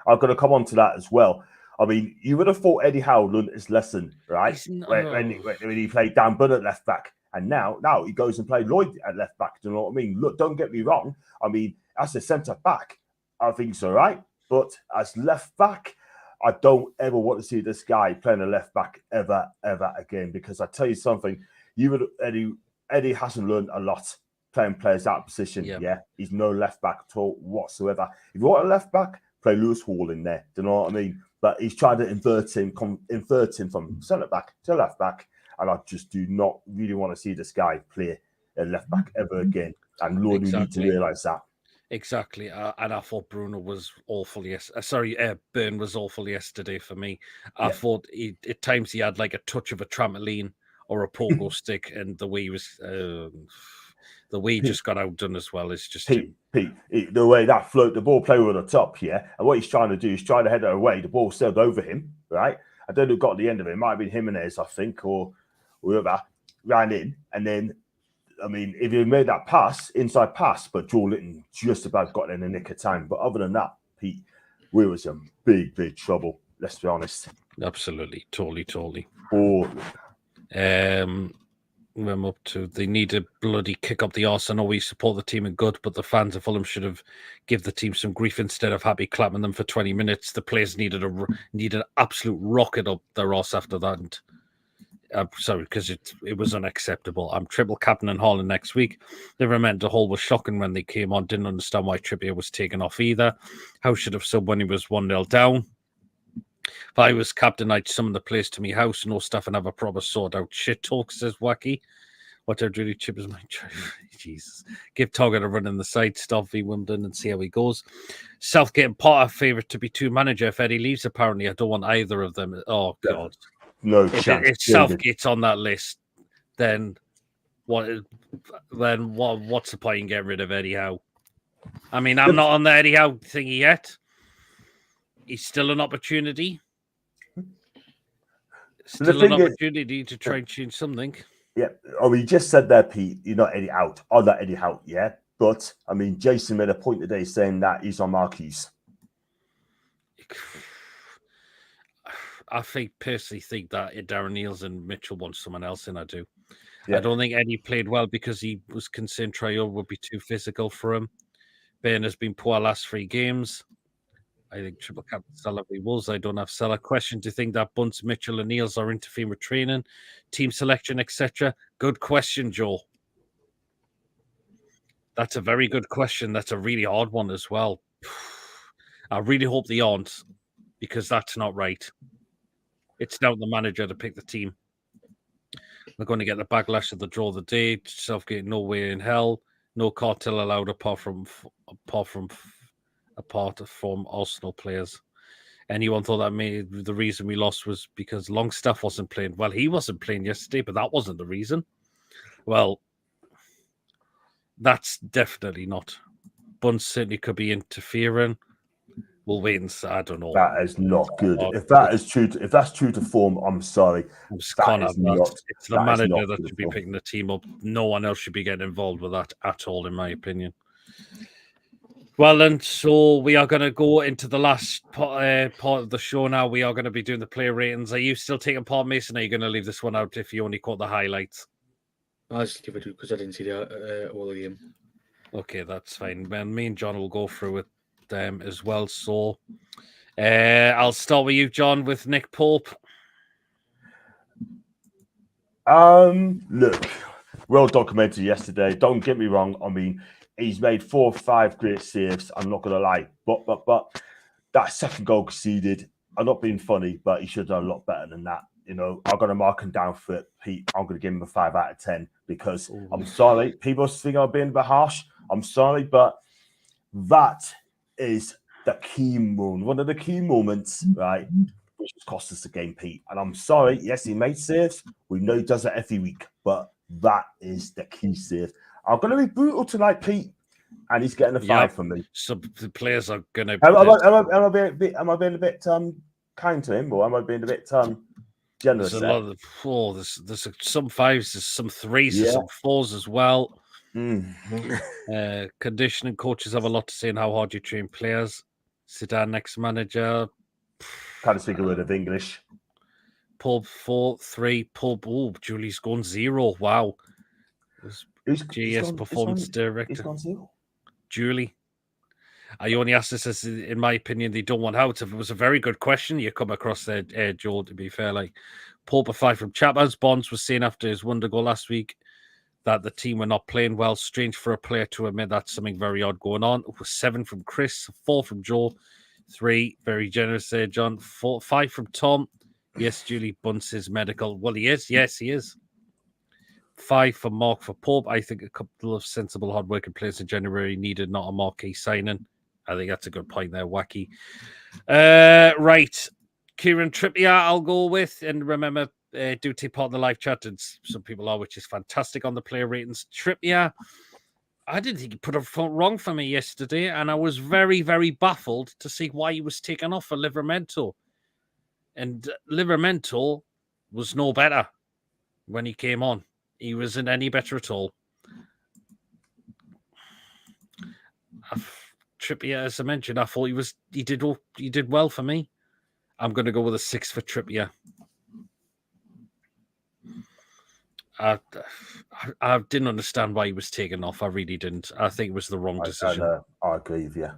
I'm going to come on to that as well. I mean, you would have thought Eddie Howe learned his lesson, right? When he played Dan Bunn at left back. And now he goes and plays Lloyd at left back. Do you know what I mean? Look, don't get me wrong. I mean, as a centre back, I think so, right? But as left back, I don't ever want to see this guy playing a left back ever again. Because I tell you something, Eddie hasn't learned a lot playing players out of position. Yeah, he's no left back at all whatsoever. If you want a left back, play Lewis Hall in there. Do you know what I mean? But he's trying to invert him from centre back to left back. And I just do not really want to see this guy play a left back ever again. And Lord, we need to realise that. Exactly. And I thought Bruno was awful. Burn was awful yesterday for me. I thought at times he had like a touch of a trampoline or a pogo stick, and the way he was, the way he just got outdone as well is just Pete, the way that float, the ball played over the top, and what he's trying to do is try to head it away. The ball sailed over him, right? I don't know who got the end of it. It might have been Jimenez, I think, or whoever ran in. And then, I mean, if he made that inside pass, but Joe Litton just about got in the nick of time. But other than that, Pete, we was in big trouble. Let's be honest. Absolutely, totally. Oh, I'm up to. They need to bloody kick up the arse. I know we support the team in good, but the fans of Fulham should have give the team some grief instead of happy clapping them for 20 minutes. The players needed an absolute rocket up their arse after that. And I'm sorry, because it was unacceptable. I'm triple captaining Haaland next week. Livramento Hall was shocking when they came on. Didn't understand why Trippier was taken off either. How should have subbed when he was 1-0 down. If I was captain, I'd summon the players to me house, no stuff, and have a proper sort out shit talk, says Wacky. What I'd really chip is my Jesus. Give Target a run in the side, stop v Wimbledon and see how he goes. Southgate and Potter favourite to be 2 manager if Eddie leaves, apparently. I don't want either of them. Oh, God. No chance. If Southgate's on that list, then what's the point in getting rid of Eddie Howe? I mean, I'm not on the Eddie Howe thingy yet. He's still an opportunity. Still an opportunity to try and change something. Yeah. Oh, you just said there, Pete, you're not Eddie out. I'm not Eddie out, yeah. But, I mean, Jason made a point today saying that he's on Marquise. I personally think that Darren Neils and Mitchell want someone else in, I do. Yeah. I don't think Eddie played well because he was concerned Traore would be too physical for him. Ben has been poor last 3 games. I think triple captain Salah was. I don't have Salah. Question: do you think that Bunce, Mitchell, and Niels are interfering with training, team selection, etc.? Good question, Joe. That's a very good question. That's a really hard one as well. I really hope they aren't, because that's not right. It's down to the manager to pick the team. We're going to get the backlash of the draw of the day. Southgate, no way in hell. No cartel allowed apart from Arsenal players. Anyone thought that the reason we lost was because Longstaff wasn't playing? Well, he wasn't playing yesterday, but that wasn't the reason. Well, that's definitely not. Bunce certainly could be interfering. We'll wait and see. I don't know. That is not good. If that's true to form, I'm sorry. That is not. It's the manager that should be picking the team up. No one else should be getting involved with that at all, in my opinion. Well, then, so we are going to go into the last part of the show now. We are going to be doing the player ratings. Are you still taking part, Mason? Or are you going to leave this one out if you only caught the highlights? I'll just give it because I didn't see all of them. Okay, that's fine. Man, me and John will go through with them as well. So I'll start with you, John, with Nick Pope. Look, well documented yesterday. Don't get me wrong. I mean, he's made 4 or 5 great saves. I'm not gonna lie, but that second goal conceded. I'm not being funny, but he should have done a lot better than that. You know, I'm gonna mark him down for it, Pete. I'm gonna give him a 5 out of 10 because I'm sorry, people think I'm being a bit harsh. I'm sorry, but that is the key moment, one of the key moments, right? Which has cost us the game, Pete. And I'm sorry, yes, he made saves. We know he does it every week, but that is the key save. I'm going to be brutal tonight, Pete, and he's getting a 5 from me. So the players are going to. Am I being a bit kind to him, or am I being a bit generous? There's a lot of there's some 5s, there's some 3s, there's some 4s as well. Conditioning coaches have a lot to say on how hard you train players. Zidane, next manager. Can't speak a word of English. Pub 4, 3. Pub. Oh, Julie's gone 0. Wow. GS performance director. He's gone 0. Julie. I only asked this as, in my opinion, they don't want out. If it was a very good question, you come across there, Joel, to be fair. Like, Pope a 5 from Chapman's. Bonds was saying after his wonder goal last week that the team were not playing well. Strange for a player to admit that's something very odd going on. It was 7 from Chris, 4 from Joel, 3, very generous there, John. 5 from Tom. Yes, Julie Bunce is medical. Well, he is. Yes, he is. 5 for Mark for Pope. I think a couple of sensible, hard-working players in January needed, not a marquee signing. I think that's a good point there, Wacky. Right. Kieran Trippier, I'll go with. And remember, do take part in the live chat, and some people are, which is fantastic on the player ratings. Trippier, I didn't think he put it wrong for me yesterday, and I was very, very baffled to see why he was taken off for Livramento. And Livramento was no better when he came on. He wasn't any better at all. Trippier, as I mentioned, I thought he did well for me. I'm going to go with a 6 for Trippier. I didn't understand why he was taken off. I really didn't. I think it was the wrong decision. I agree with you.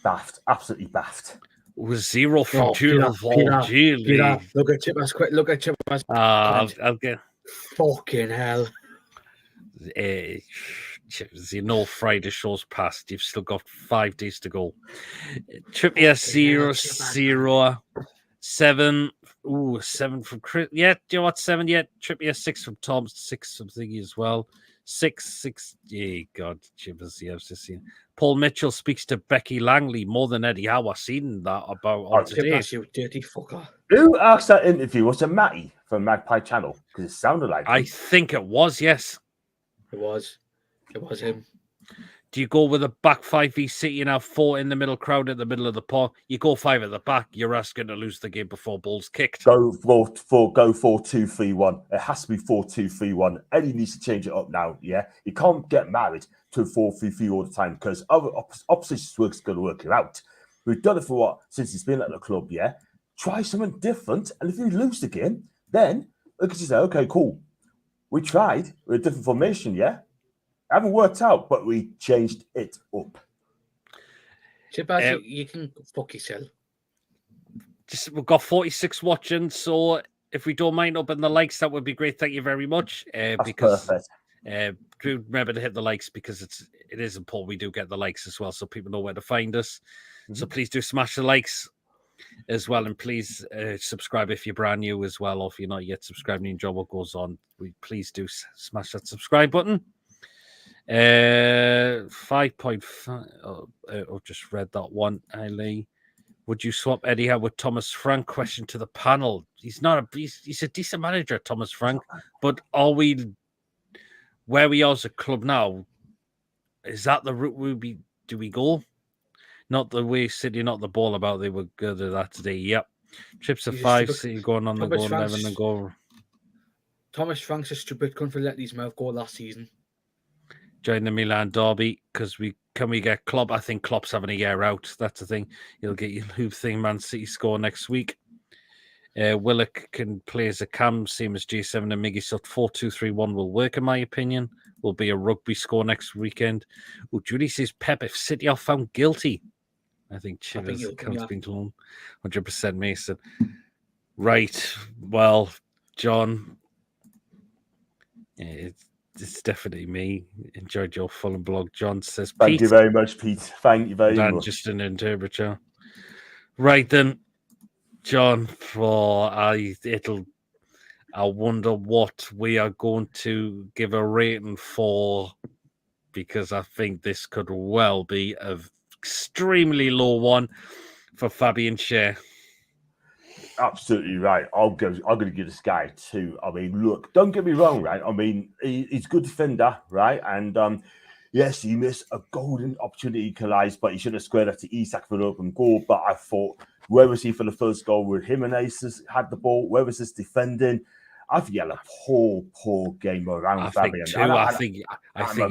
Baffed, absolutely baffed. It was 0 from Peter, look at Chipper's quick. Look at Chipper's. I'll get. Fucking hell. You know, Friday show's past. You've still got 5 days to go. Trippier 0, 7. Ooh, 7 from Chris. Yeah, do you know what? 7 yet. Trippier 6 from Tom, 6 from Thingy as well. 6. Yeah, God, Chippers. Yeah, I was just seeing. Paul Mitchell speaks to Becky Langley more than Eddie Howe. I've seen that about on today. Chippers, you dirty fucker. Who asked that interview? Was it Matty from Magpie Channel? Because it sounded like him. I think it was, yes. It was him. Do you go with a back 5v City and have 4 in the middle crowd at the middle of the park? You go 5 at the back, you're asking to lose the game before ball's kicked. Go 4-2-3-1. It has to be 4-2-3-1. Eddie needs to change it up now, yeah? You can't get married to 4-3-3 all the time because other opposition work's going to work it out. We've done it for what? Since he's been at the club, yeah? Try something different, and if you lose the game, then we can say, okay, cool. We tried with a different formation, yeah? Haven't worked out, but we changed it up. Chippers, you can fuck yourself. We've got 46 watching, so if we don't mind up in the likes, that would be great. Thank you very much. That's perfect. Do remember to hit the likes because it is important we do get the likes as well, so people know where to find us. Mm-hmm. So please do smash the likes as well, and please subscribe if you're brand new as well, or if you're not yet subscribed and you enjoy what goes on. Please do smash that subscribe button. 5.5. I've just read that one. Ali, would you swap Eddie Howe with Thomas Frank? Question to the panel. He's a decent manager, Thomas Frank, but are we where we are as a club now? Is that the route do we go? Not the way City knocked the ball about. They were good at that today. Yep. Trips of He's a 5, stupid- City going on the Thomas goal, 11 and goal. Thomas Frank's a stupid cunt for letting his mouth go last season. Join the Milan derby because we get Klopp. I think Klopp's having a year out. That's the thing. You'll get your Loop thing. Man City score next week. Willock can play as a cam, same as J7 and Miggy. So 4-2-3-1 will work, in my opinion. Will be a rugby score next weekend. Oh, Judy says Pep if City are found guilty. I think Chivers account's been told 100% Mason. Right. Well, John, it's definitely me. Enjoyed your Fulham blog. John says, Thank you very much, Pete. Thank you very much. Just an interpreter. Right then, John, I wonder what we are going to give a rating for, because I think this could well be an extremely low one for Fabian Schär. Absolutely right. I'm going to give this guy 2. I mean, look, don't get me wrong, right? I mean, he's a good defender, right? And yes, he missed a golden opportunity, Calais, but he should have squared that to Isak for an open goal. But I thought, where was he for the first goal? Where Jimenez had the ball? Where was his defending? I think he had a poor game around Fabian. I think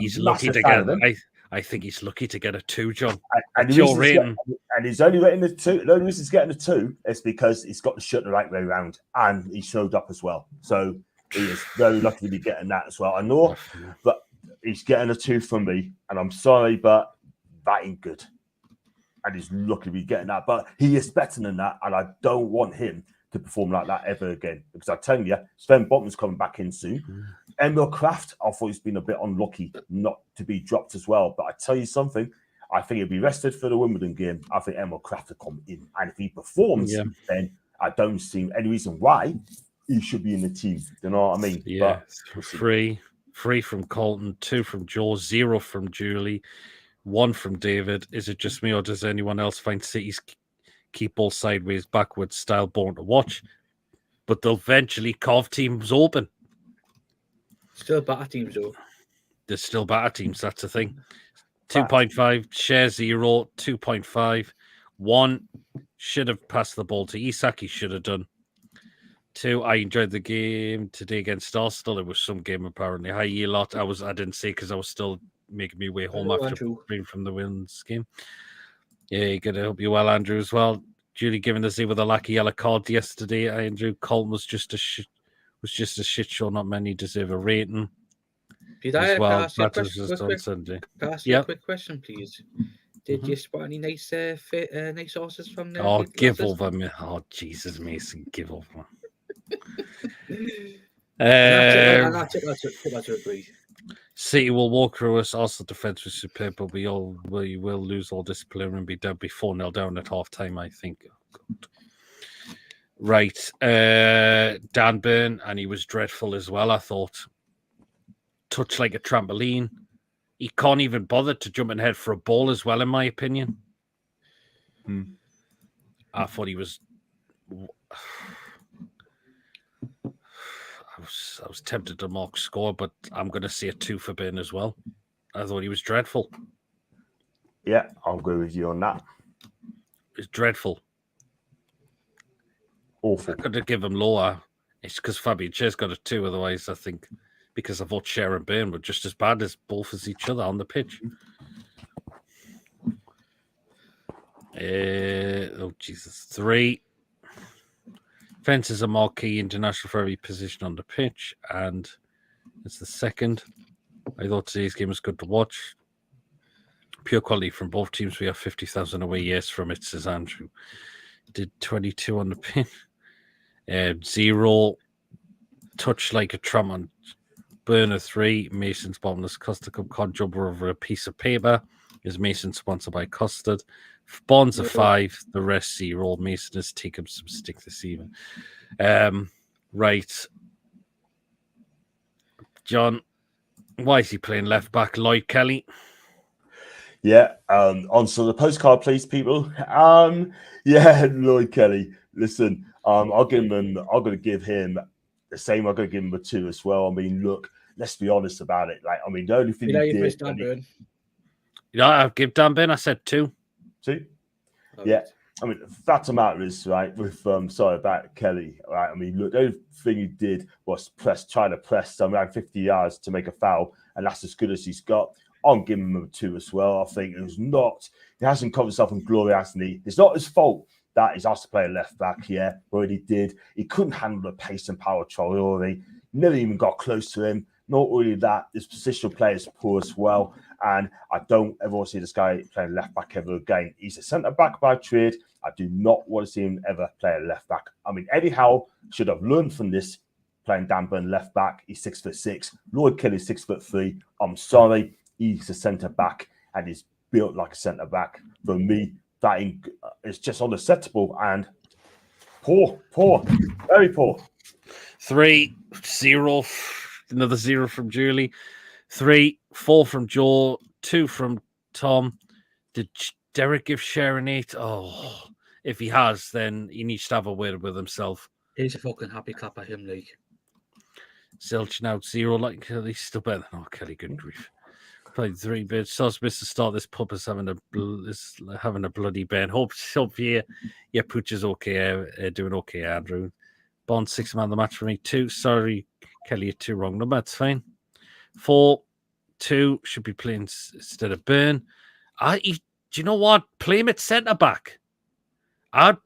he's lucky to get it. I think he's lucky to get a 2, John. And he's only rating the 2. The only reason he's getting a 2 is because he's got the shirt the right way around, and he showed up as well. So he is very lucky to be getting that as well. I know, but he's getting a 2 from me, and I'm sorry, but that ain't good. And he's lucky to be getting that. But he is better than that, and I don't want him to perform like that ever again. Because I tell you, Sven Botman's coming back in soon. Emil Kraft, I thought he's been a bit unlucky not to be dropped as well. But I tell you something, I think he'll be rested for the Wimbledon game. I think Emil Kraft will come in. And if he performs, then I don't see any reason why he should be in the team. You know what I mean? Yeah, but 3 from Colton, 2 from Joe, 0 from Julie, 1 from David. Is it just me, or does anyone else find City's keep ball sideways, backwards style born to watch? But they'll eventually carve teams open. Still better teams, though. There's still better teams, that's the thing. 2.5, Schär 0, 2.5. 1, should have passed the ball to Isak, he should have done. 2, I enjoyed the game today against Arsenal. It was some game, apparently. Hi, you lot. I didn't see because I was still making my way home after being from the women's game. Yeah, good to hope you well, Andrew, as well. Julie giving the Z with a lucky yellow card yesterday. Andrew Colton was just a shit show. Not many deserve a rating. Did I ask you a quick question, please? Did you spot any nice horses from there? Oh, give over, me! Oh, Jesus, Mason, give over. That's it, please. City will walk through us. Arsenal defense was superb, but we will lose all discipline and be down 4-0 down at half time, I think. Right. Dan Burn, and he was dreadful as well, I thought. Touch like a trampoline. He can't even bother to jump in head for a ball as well, in my opinion. I thought he was... I was tempted to mark score, but I'm going to say a 2 for Ben as well. I thought he was dreadful. Yeah, I'll agree with you on that. It's dreadful. Awful. I could have given him lower. It's because Fabian Schär's got a 2. Otherwise, I think because I thought Schär and Byrne were just as bad as both as each other on the pitch. Oh, Jesus. 3. Fence is a marquee international for every position on the pitch, and it's the 2nd. I thought today's game was good to watch. Pure quality from both teams. We have 50,000 away yes from it, says Andrew. Did 22 on the pitch. 0. Touch like a tram on Burner 3. Mason's bottomless custard cup can't jump over a piece of paper. Is Mason sponsored by Custard? Bonds are 5, the rest 0. Mason has taken some stick this evening. Right. John, why is he playing left back? Lloyd Kelly? Yeah. Answer the postcard, please, people. Yeah, Lloyd Kelly. Listen, I'm going to give him the same. I'm going to give him a 2 as well. I mean, look, let's be honest about it. Like, I mean, the only thing he did. I'll give Dan Ben. I said 2. See? All Yeah. right. I mean, the fact of the matter is, right, with sorry about Kelly, right? I mean, look, the only thing he did was try to press around 50 yards to make a foul, and that's as good as he's got. I'm giving him a 2 as well. I think he hasn't covered himself in glory, hasn't he? It's not his fault that he's asked to play left back, yeah, but he did. He couldn't handle the pace and power of Traore. Never even got close to him. Not really that. His positional play is poor as well. And I don't ever want to see this guy playing left back ever again. He's a centre back by trade. I do not want to see him ever play a left back. I mean, Eddie Howe should have learned from this playing Dan Burn left back. He's 6'6". Lloyd Kelly's 6'3". I'm sorry. He's a centre back and he's built like a centre back. For me, that is just unacceptable and poor, very poor. 3-0, another 0 from Julie. 3, 4 from Joe, 2 from Tom. Did Derek give Sharon 8? Oh, if he has, then he needs to have a word with himself. He's a fucking happy clap at him, like. Zilch now 0, like he's still better than Kelly. Good grief. Played 3 bits. Sos missed to start this pub is having a bloody ben. Hope your pooch is okay, doing okay, Andrew. Bond 6 man of the match for me. 2, sorry, Kelly, you're 2 wrong number. That's fine. 4, 2 should be playing instead of Burn. Do you know what? Play him at centre back. Do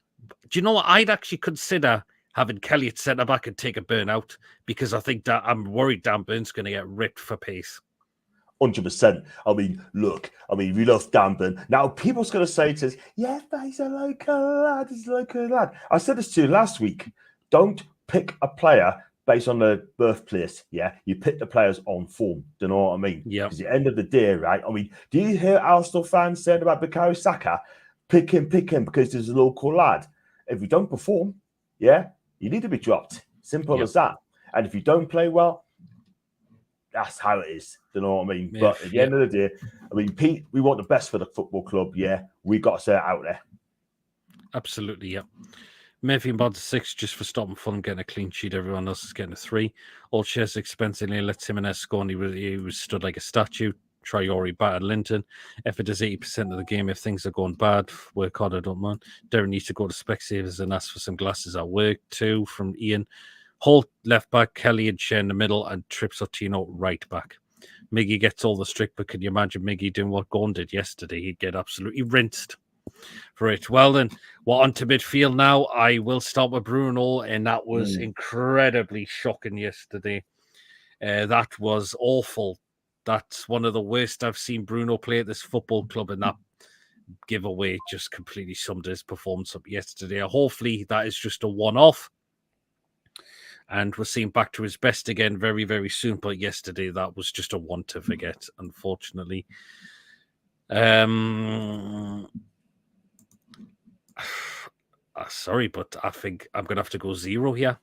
you know what? I'd actually consider having Kelly at centre back and take a Burn out because I think that I'm worried Dan Burn's going to get ripped for pace. 100%. I mean, look, we love Dan Burn. Now, people's going to say to us, yeah, but he's a local lad. I said this to you last week. Don't pick a player based on the birthplace, yeah? You pick the players on form. Do you know what I mean? Yeah. Because at the end of the day, right? I mean, do you hear Arsenal fans saying about Bukayo Saka? Pick him because he's a local lad. If you don't perform, yeah, you need to be dropped. Simple as that. And if you don't play well, that's how it is. Do you know what I mean? But at the end of the day, I mean, Pete, we want the best for the football club, yeah? We got to say it out there. Absolutely, yeah. Murphy and Bond 6 just for stopping Fulham getting a clean sheet. Everyone else is getting a 3. All shares expensively let Jimenez score and he was stood like a statue. Traore battered Linton. Effort is 80% of the game. If things are going bad, work hard, I don't mind. Darren needs to go to Specsavers and ask for some glasses at work. 2 from Ian. Holt left back, Kelly and Shea in the middle, and Trips Ottino right back. Miggy gets all the strict, but can you imagine Miggy doing what Gon did yesterday? He'd get absolutely rinsed for it. Well then, we're on to midfield now. I will start with Bruno, and that was incredibly shocking yesterday. That was awful. That's one of the worst I've seen Bruno play at this football club, and that giveaway just completely summed his performance up yesterday. Hopefully, that is just a one-off, and we're seeing back to his best again very, very soon. But yesterday, that was just a one to forget, unfortunately. Sorry, but I think I'm gonna have to go 0 here.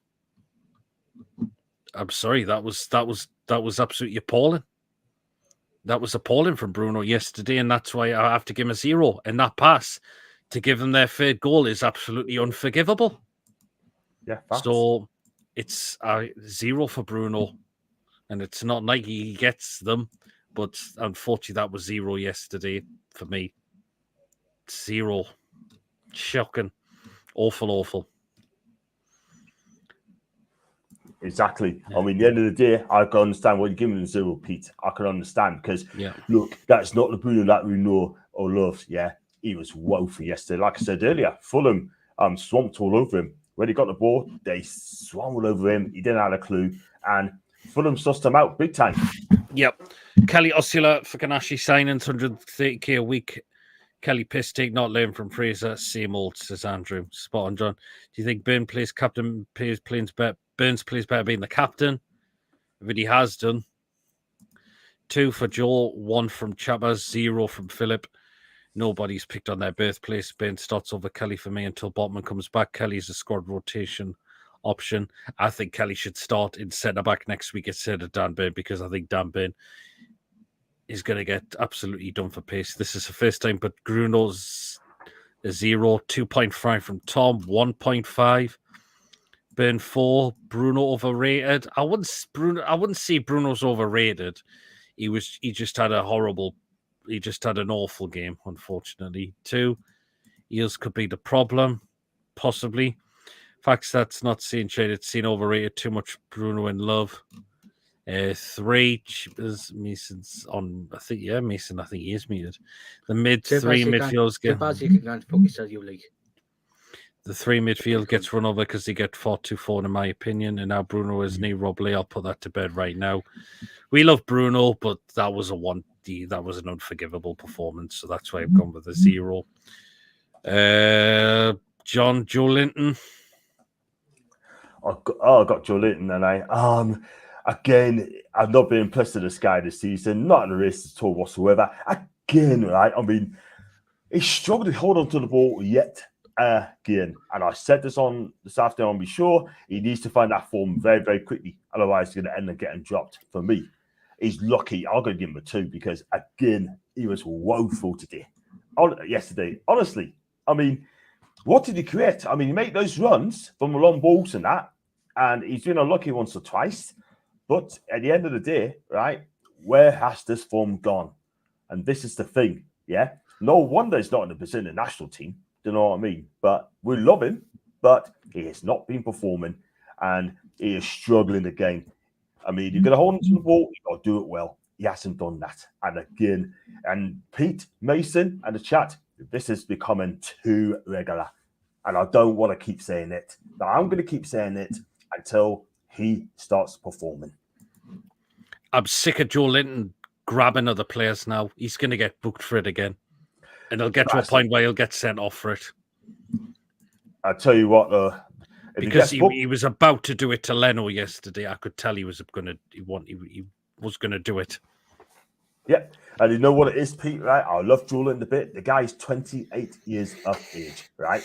I'm sorry, that was absolutely appalling. That was appalling from Bruno yesterday, and that's why I have to give him a 0. And that pass to give them their third goal is absolutely unforgivable. Yeah, facts. So it's 0 for Bruno, and it's not like he gets them, but unfortunately that was 0 yesterday for me. 0. Shocking. Awful. Exactly. I mean, at the end of the day, I can understand why you're giving him 0, Pete. I can understand because, look, that's not the Bruno that we know or love. Yeah, he was woeful yesterday. Like I said earlier, Fulham swamped all over him. When he got the ball, they swam all over him. He didn't have a clue. And Fulham sussed him out big time. Yep. Kelly Osula for Kanashi signings, 130k a week. Kelly piss take, not learn from Fraser. Same old, says Andrew. Spot on, John. Do you think Burns plays better being the captain? But he has done. 2 for Joel, 1 from Chabbas, 0 from Philip. Nobody's picked on their birthplace. Ben starts over Kelly for me until Botman comes back. Kelly's a squad rotation option. I think Kelly should start in centre back next week instead of Dan Burn because I think Dan Burn is going to get absolutely done for pace. This is the first time, but Bruno's a 0, 2.5 from Tom, 1.5. Burn 4. Bruno overrated. I wouldn't say Bruno's overrated. He just had a horrible he just had an awful game, unfortunately. 2, Eels could be the problem, possibly. Facts that's not seen shaded, seen overrated, too much Bruno in love. 3, Mason's on, I think he is muted. The three midfielders get... The 3 midfield gets run over because they get 4-2-4 in my opinion, and now Bruno is knee Robley. I'll put that to bed right now. We love Bruno, but that was an unforgivable performance, so that's why I've gone with a 0. John, Joe Linton. I got Joe Linton, and again, I've not been impressed with this guy this season, not in the race at all whatsoever. Again, right? I mean, he's struggled to hold on to the ball yet again. And I said this afternoon, I'll be sure he needs to find that form very, very quickly. Otherwise, he's going to end up getting dropped. For me, he's lucky. I'm going to give him a 2 because, again, he was woeful yesterday. Honestly, I mean, what did he create? I mean, he made those runs from the long balls and that, and he's been unlucky once or twice. But at the end of the day, right, where has this form gone? And this is the thing, yeah? No wonder he's not in the national team. Do you know what I mean? But we love him, but he has not been performing, and he is struggling again. I mean, you're going to hold on to the ball, you've got to do it well. He hasn't done that. And again, and Pete Mason and the chat, this is becoming too regular. And I don't want to keep saying it, but I'm going to keep saying it until he starts performing. I'm sick of Joe Linton grabbing other players now. He's going to get booked for it again. And he'll get to a point where he'll get sent off for it. I'll tell you what, because he was about to do it to Leno yesterday. I could tell he was going to do it. Yeah, and you know what it is, Pete, right? I love Joe Linton a bit. The guy's 28 years of age, right?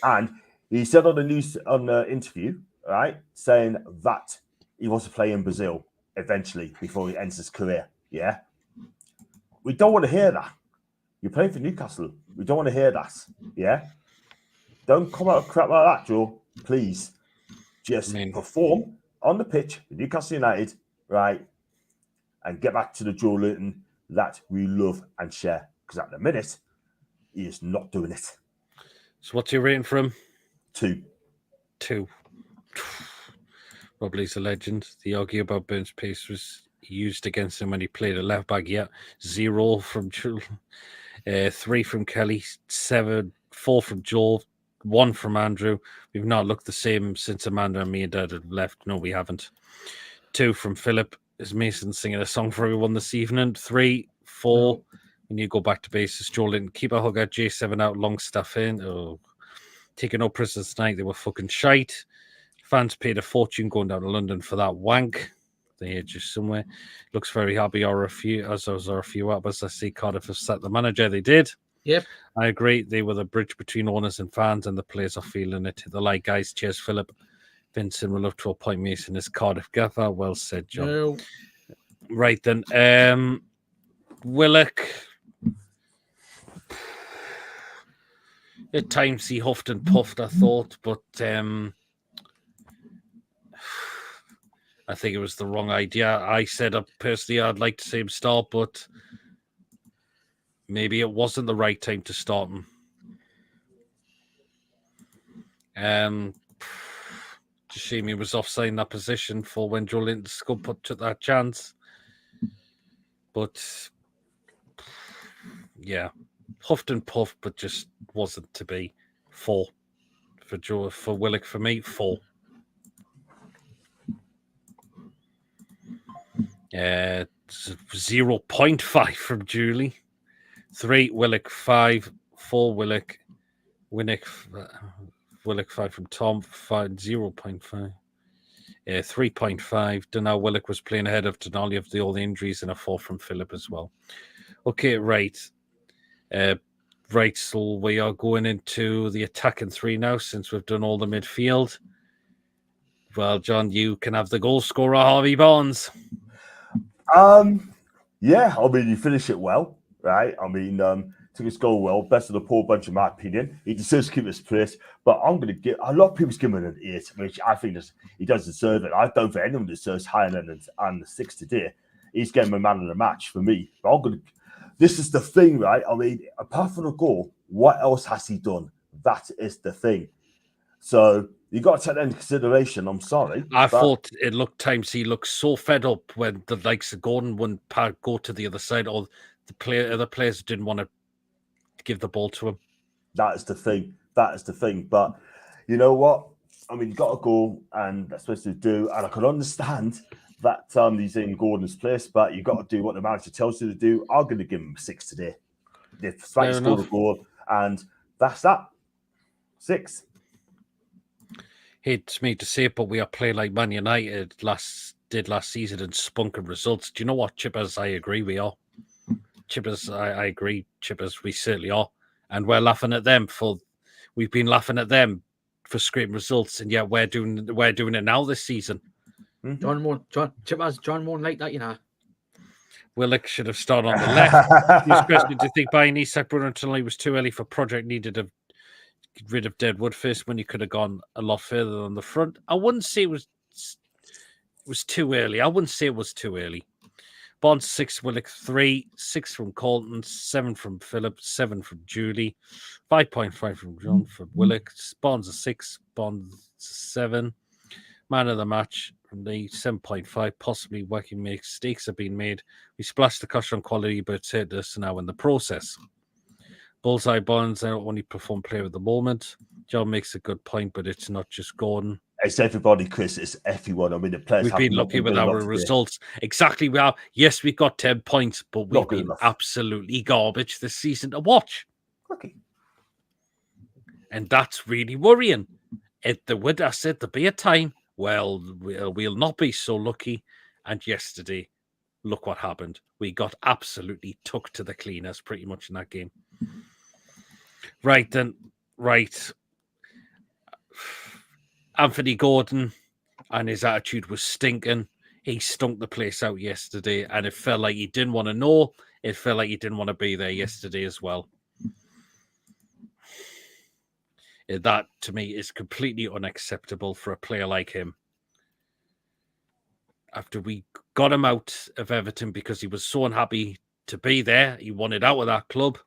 And he said on the interview, right, saying that he wants to play in Brazil eventually before he ends his career. Yeah, we don't want to hear that. You're playing for Newcastle. We don't want to hear that. Yeah, don't come out of crap like that, Joe. Please, just perform on the pitch with Newcastle United, right? And get back to the Joe Linton that we love and share. Because at the minute, he is not doing it. So what's your rating for him? 2. Robley's a legend. The argue about Burns' pace was used against him when he played a left back. Yeah, 0 from Joel, 3 from Kelly, 4 from Joel, 1 from Andrew. We've not looked the same since Amanda and me and Dad had left. No, we haven't. 2 from Philip. Is Mason singing a song for everyone this evening? 3, 4. We need to go back to bases. Joel Linton, keep a hug at J7 out, long stuff in. Oh, taking no prisoners tonight. They were fucking shite. Fans paid a fortune going down to London for that wank. They're just somewhere. Looks very happy, or a few hours. I see Cardiff have set the manager. They did. Yep. I agree. They were the bridge between owners and fans, and the players are feeling it. The like guys. Cheers, Philip. Vincent will love to appoint Mason as Cardiff gaffer. Well said, John. No. Right then. Willock. At times he huffed and puffed, I thought, but I think it was the wrong idea. I said personally I'd like to see him start, but maybe it wasn't the right time to start him. Just shame he was offside in that position for when Joe Linton took that chance. But yeah, huffed and puffed, but just wasn't to be. 4 for Willock. For me, 4. 0.5 from Julie. 3 Willock, 5, 4 Willock. Willock 5 from Tom, 0.5. 3.5. Don't know. Willock was playing ahead of Tonali of all the injuries, and a 4 from Philip as well. Okay, right. So we are going into the attacking 3 now, since we've done all the midfield. Well, John, you can have the goal scorer, Harvey Barnes. Yeah, I mean, you finish it well, right? I mean, took his goal well, best of the poor bunch, in my opinion. He deserves to keep his place, but I'm going to give a lot of people's giving it an 8, which I think he does deserve it. I don't think anyone deserves higher than the 6 today. He's getting a man of the match for me. But I'm going to this is the thing, right? I mean, apart from the goal, what else has he done? That is the thing. So you got to take that into consideration. I'm sorry. I thought it looked times he looked so fed up when the likes of Gordon wouldn't go to the other side, or other players didn't want to give the ball to him. That is the thing. That is the thing. But you know what? I mean, you got to go, and that's supposed to do. And I can understand that he's in Gordon's place, but you got to do what the manager tells you to do. I'm going to give him 6 today. They've slightly scored a goal, and that's that. 6. Hates me to say it, but we are playing like Man United last season and spunking results. Do you know what, Chippers? I agree, we are. Chippers, I agree. Chippers, we certainly are. And we're laughing at them we've been laughing at them for scraping results, and yet we're doing it now this season. Chippers, John won't like that, you know. Willock should have started on the left. This question, do you think buying Isak, Bruno Tonali was too early for project needed to get rid of Deadwood first when he could have gone a lot further on the front? I wouldn't say it was too early. I wouldn't say it was too early. Bonds 6, Willock 3, 6 from Colton, 7 from Philip, 7 from Julie, 5.5 from John for Willock. Bonds 6, Bonds 7. Man of the match from the 7.5. Possibly working mistakes have been made. We splashed the cost on quality, but it's hit us now in the process. Bullseye Bonds, I don't only perform player at the moment. John makes a good point, but it's not just Gordon. It's everybody, Chris. It's everyone. I mean, the players We've been lucky with our results. Exactly. We are. Yes, we got 10 points, but we've been absolutely garbage this season to watch. Okay. And that's really worrying. I said there'd be a time. Well, we'll not be so lucky. And yesterday, look what happened. We got absolutely tucked to the cleaners pretty much in that game. Right then. Right. Anthony Gordon and his attitude was stinking. He stunk the place out yesterday, and it felt like he didn't want to know. It felt like he didn't want to be there yesterday as well. That, to me, is completely unacceptable for a player like him. After we got him out of Everton because he was so unhappy to be there, he wanted out of that club,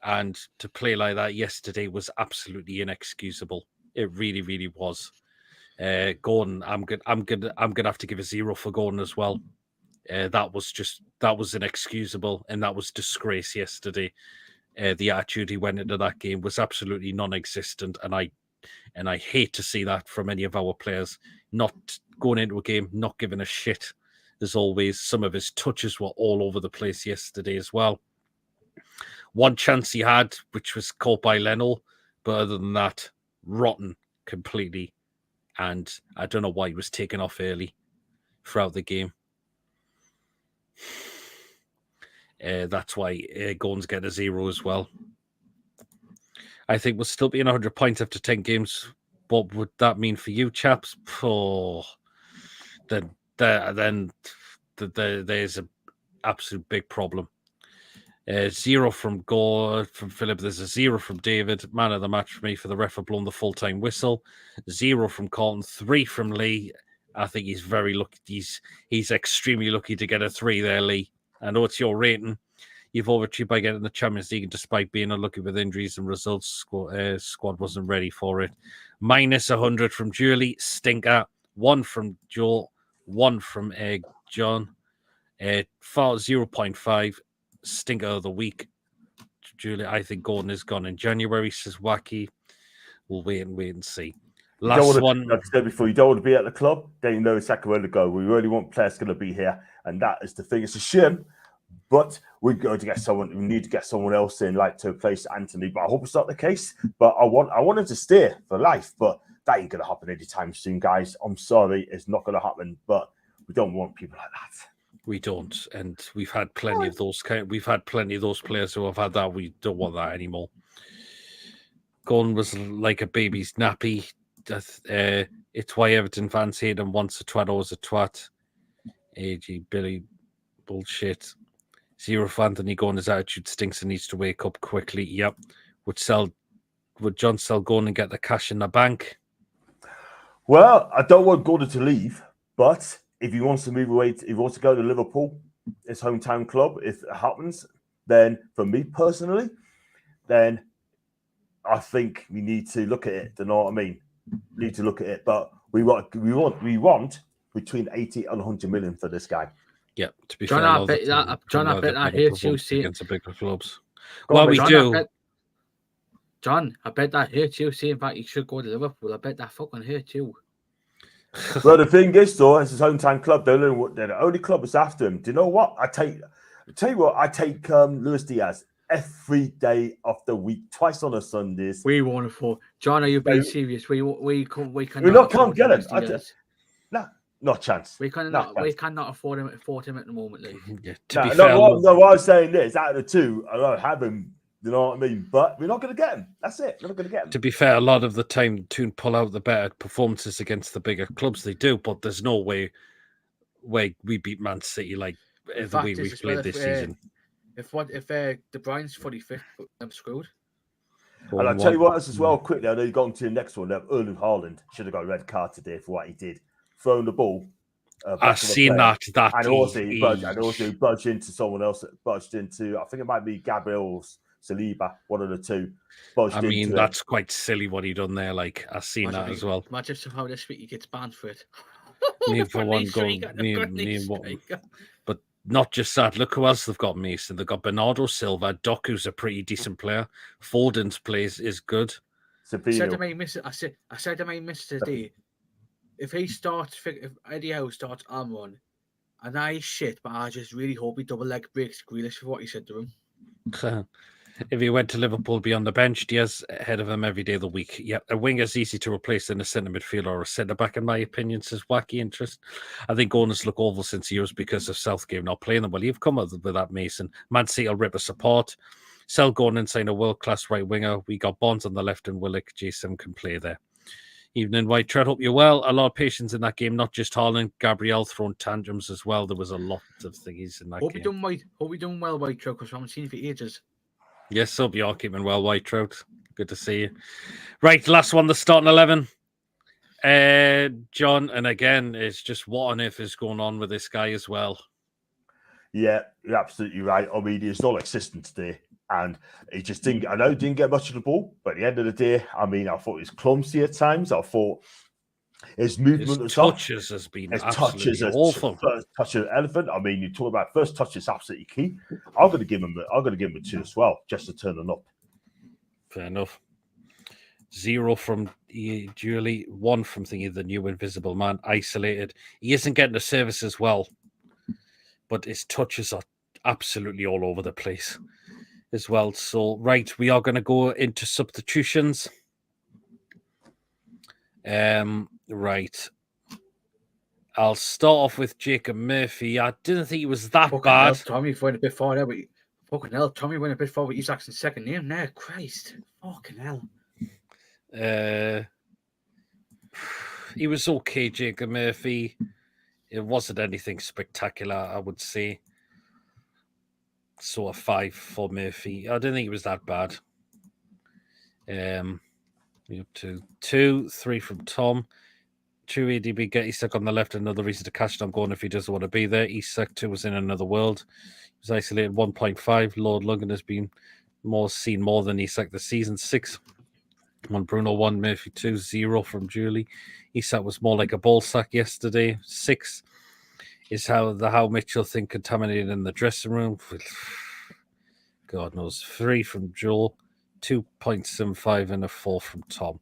and to play like that yesterday was absolutely inexcusable. It really, really was. Gordon, I'm gonna have to give a 0 for Gordon as well. That was inexcusable, and that was disgrace yesterday. The attitude he went into that game was absolutely non-existent, and I hate to see that from any of our players. Not going into a game, not giving a shit. As always, some of his touches were all over the place yesterday as well. One chance he had, which was caught by Leno, but other than that, rotten completely. And I don't know why he was taken off early throughout the game. That's why Gordon's get a 0 as well. I think we'll still be in 100 points after 10 games. What would that mean for you, chaps? Oh, then there's an absolute big problem. 0 from Philip. There's a 0 from David. Man of the match for me for the ref have blown the full-time whistle. 0 from Colton. 3 from Lee. I think he's very lucky. He's extremely lucky to get a 3 there, Lee. I know it's your rating. You've overachieved by getting the Champions League, and despite being unlucky with injuries and results, squad wasn't ready for it. Minus 100 from Julie. Stinker. 1 from Joel. 1 from John. 0.5. Stinker of the week. Julie, I think Gordon is gone in January, says Wacky. We'll wait and see. Last one. Like I said before, you don't want to be at the club, then you know exactly where to go. We really want players going to be here, and that is the thing. It's a shame, but we're going to get someone. We need to get someone else in, like to replace Anthony. But I hope it's not the case. But I want him to stay for life. But that ain't going to happen anytime soon, guys. I'm sorry, it's not going to happen. But we don't want people like that. We don't, and we've had plenty of those. We've had plenty of those players who have had that. We don't want that anymore. Gordon was like a baby's nappy. It's why Everton fans hate him. Once a twat, always a twat. AG Billy, bullshit. 0 for Anthony Gordon. His attitude stinks and needs to wake up quickly. Yep. Would John sell Gordon and get the cash in the bank? Well, I don't want Gordon to leave, but if he wants to move away, if he wants to go to Liverpool, his hometown club, if it happens, then for me personally, then I think we need to look at it. You know what I mean? Need to look at it, but we want between 80 and 100 million for this guy. Yeah, to be John, fair, I bet that hurts you against the bigger clubs. Go on, We John, do. John, I bet that hurts you saying that he should go to Liverpool. I bet that fucking hurts you. Well, the thing is, though, it's his hometown club. They're the only club that's after him. Do you know what? I take Luis Diaz every day of the week, twice on a Sundays. We want to John, are you being serious? We can't get him. No chance. We cannot afford him at the moment. Like. Yeah, what I was saying is, out of the two, I don't have him. You know what I mean? But we're not going to get him. That's it. We're not going to get him. To be fair, a lot of the time, to pull out the better performances against the bigger clubs, they do. But there's no way we beat Man City like the way we played this season. If De Bruyne's fully fit, I'm screwed. And I'll tell you what else as well, quickly. I know you're going to the next one. Erling Haaland should have got a red card today for what he did. Throwing the ball. I've seen that. And also he budged into someone else. Budged into, I think it might be Gabriel Saliba, one of the two. That's quite silly what he done there. Like, I've seen that as well. Imagine somehow this week he gets banned for it. For one goal. But not just that. Look who else they've got, Mason. They've got Bernardo Silva. Doku's a pretty decent player. Foden's plays is good. I said to my miss today, if Eddie Howe starts Amron, and I shit, but I just really hope he double leg breaks Grealish for what he said to him. If he went to Liverpool, be on the bench. Diaz ahead of him every day of the week. Yeah, a winger's easy to replace than a centre midfielder or a centre back, in my opinion, says Wacky Interest. I think owners look awful since years because of Southgate not playing them. Well, you've come up with that, Mason. Man City will rip us apart. Sell going and sign a world-class right winger. We got Bonds on the left and Willock. Jason can play there. Evening, White Tread. Hope you're well. A lot of patience in that game, not just Haaland. Gabriel throwing tantrums as well. There was a lot of things in that game. Hope we done well, White Tread, because we haven't seen you for ages. Yes, hope you're keeping well, White Trout. Good to see you. Right, last one, the starting 11. John, and again, it's just what on earth is going on with this guy as well. Yeah, you're absolutely right. I mean, he's not existent today. And he just didn't get much of the ball. But at the end of the day, I mean, I thought he was clumsy at times. I thought his movement his touches has been absolutely awful. First touch of the elephant. I mean, you talk about first touch is absolutely key. I'm going to give him a 2 as well, just to turn him up. Fair enough. 0 from Julie, 1 from thingy, the new invisible man, isolated. He isn't getting the service as well, but his touches are absolutely all over the place as well. So, right, we are going to go into substitutions. Right. I'll start off with Jacob Murphy. I didn't think he was that bad. Tommy went a bit far there, but fucking hell, Tommy went a bit far with Isaac's second name there. Christ. Fucking hell. He was okay, Jacob Murphy. It wasn't anything spectacular, I would say. So a 5 for Murphy. I didn't think it was that bad. Up to 2, 3 from Tom. 2 ADB, get Isak on the left. Another reason to catch Tom going if he doesn't want to be there. Isak 2 was in another world. He was isolated 1.5. Lord Lungan has been seen more than Isak this season. 6. 1 Bruno, 1 Murphy, 2. 0 from Julie. Isak was more like a ball sack yesterday. 6 is how Mitchell thing contaminated in the dressing room. God knows. 3 from Joel. 2.75 and a 4 from Tom.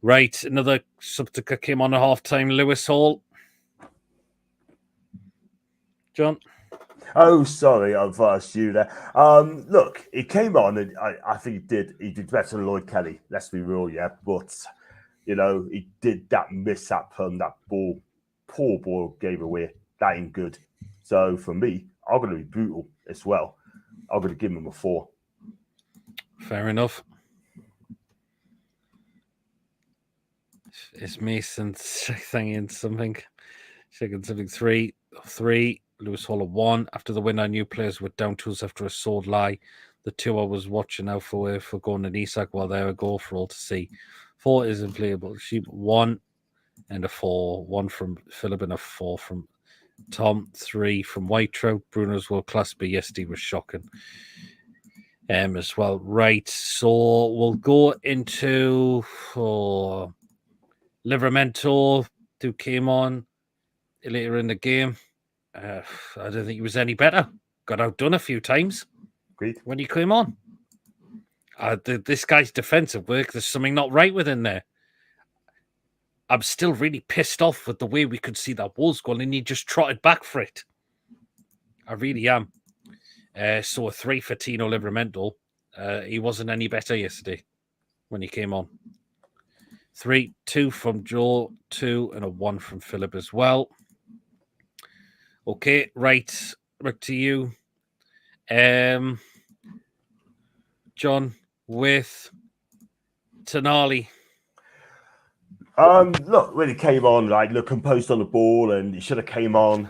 Right, another substitute came on at half-time. Lewis Hall. John? Oh, sorry, I've asked you there. Look, he came on and I think he did better than Lloyd Kelly. Let's be real, yeah. But, he did that mishap on that ball. Poor ball gave away. That ain't good. So, for me, I'm going to be brutal as well. I'm going to give him a 4. Fair enough. Is Mason saying something? Checking something. 3. Lewis Hall 1. After the win, I knew players were down tools after a sword lie. The 2 I was watching out for going to Isak. Well, there we go for all to see. 4 isn't playable. Sheep 1 and a 4. 1 from Philip and a 4 from Tom, 3 from White Trout. Bruno's world class, but yesterday was shocking. As well. Right, so we'll go into Livramento, who came on later in the game. I don't think he was any better. Got outdone a few times. Agreed. When he came on. This guy's defensive work, there's something not right within there. I'm still really pissed off with the way we could see that Wolves goal and he just trotted back for it. I really am. So a 3 for Tino Livramento. He wasn't any better yesterday when he came on. 3, 2 from Joe, 2 and a 1 from Philip as well. Okay, right. Back to you. John, with Tonali. Look, when he came on, like looking post on the ball, and he should have came on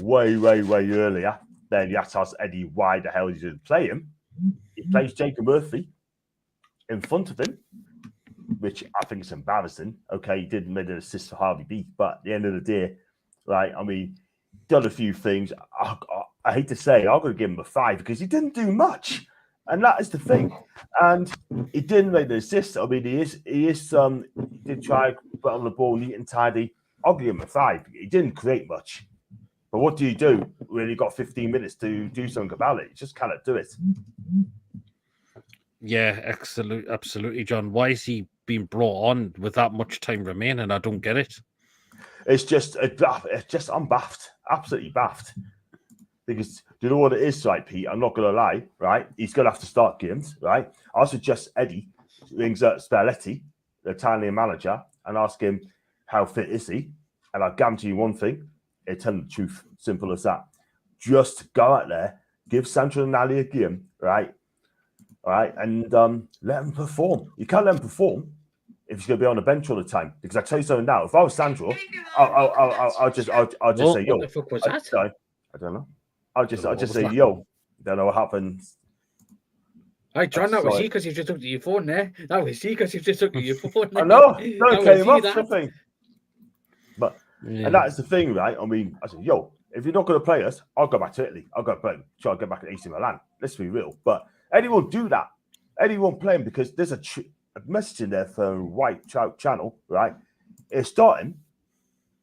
way earlier. Then you have to ask Eddie why the hell he didn't play him. He plays Jacob Murphy in front of him, which I think is embarrassing. Okay, he did make an assist for Harvey B, but at the end of the day, like, I mean, done a few things. I hate to say, I'm going to give him a 5 because he didn't do much. And that is the thing. And he didn't make the assist. I mean, he did try to put on the ball neat and tidy. I'll give him a 5. He didn't create much. But what do you do when you've got 15 minutes to do something about it? You just cannot do it. Yeah, absolutely, John. Why is he being brought on with that much time remaining? I don't get it. It's just I'm baffed. Absolutely baffed. Because do you know what it is, right, Pete? I'm not going to lie, right? He's going to have to start games, right? I suggest Eddie rings up Spalletti, the Italian manager, and ask him how fit is he. And I guarantee you one thing, he'll tell him the truth. Simple as that. Just go out there, give Sandro Tonali a game, right? All right, and let him perform. You can't let him perform if he's going to be on the bench all the time. Because I tell you something now, if I was Sandro, I'll just say, yo, what the fuck was that? I don't know. I'll just say, yo, don't know what happens. Right, John, that was you because you just looked at your phone there. That was you because you just looked at your phone there. I know. No, it came up, that. something. But, Yeah. and that is the thing, right? I mean, I said, yo, if you're not going to play us, I'll go back to Italy. I'll go play. Try to get back to AC Milan. Let's be real. But Eddie won't do that. Eddie won't play him because there's a message in there for White Trout Channel, right? It's starting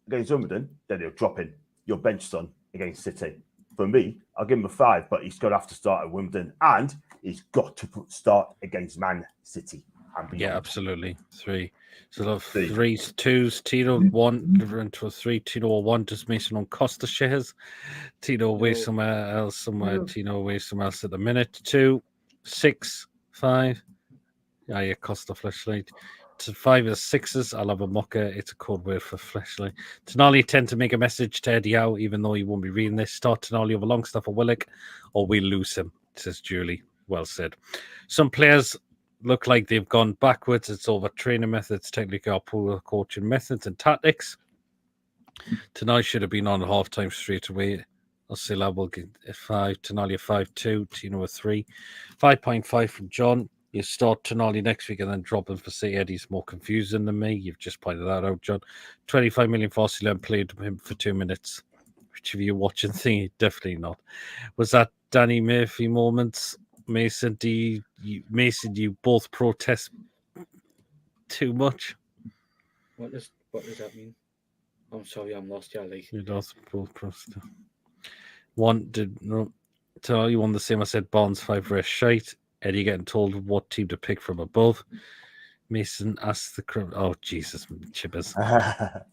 against Wimbledon, then he'll drop in your bench son against City. For me, I'll give him a 5, but he's going to have to start at Wimbledon and he's got to start against Man City. Yeah, absolutely. 3. So of 3s, 2s, Tino 1, Livramento 3, Tino 1, just Mason on Costa shares. Tino away somewhere else, Tino away somewhere else at the minute. 2, 6, 5. Yeah, Costa flashlight. To 5 is 6s. I'll have a mocker. It's a code word for flashlight. Tonali tend to make a message to Eddie Howe, even though he won't be reading this. Start Tonali over Longstaff or Willock, or we'll lose him, says Julie. Well said. Some players look like they've gone backwards. It's over training methods, technically our poor coaching methods and tactics. Tonali should have been on at half time straight away. Oscilla will get a 5. Tonali a 5-2. Tino a 3. 5.5 from John. You start Tonali next week and then drop him for City. Eddie's more confusing than me. You've just pointed that out, John. 25 million for Oscilla and played him for 2 minutes. Which of you watching thingy? Definitely not. Was that Danny Murphy moments? Mason, you both protest too much? What does that mean? I'm sorry, I'm lost, Charlie. You both protest. One did no. Tell you one the same. I said Barnes 5 for a shite. Eddie getting told what team to pick from above. Mason asked the oh Jesus, chippers.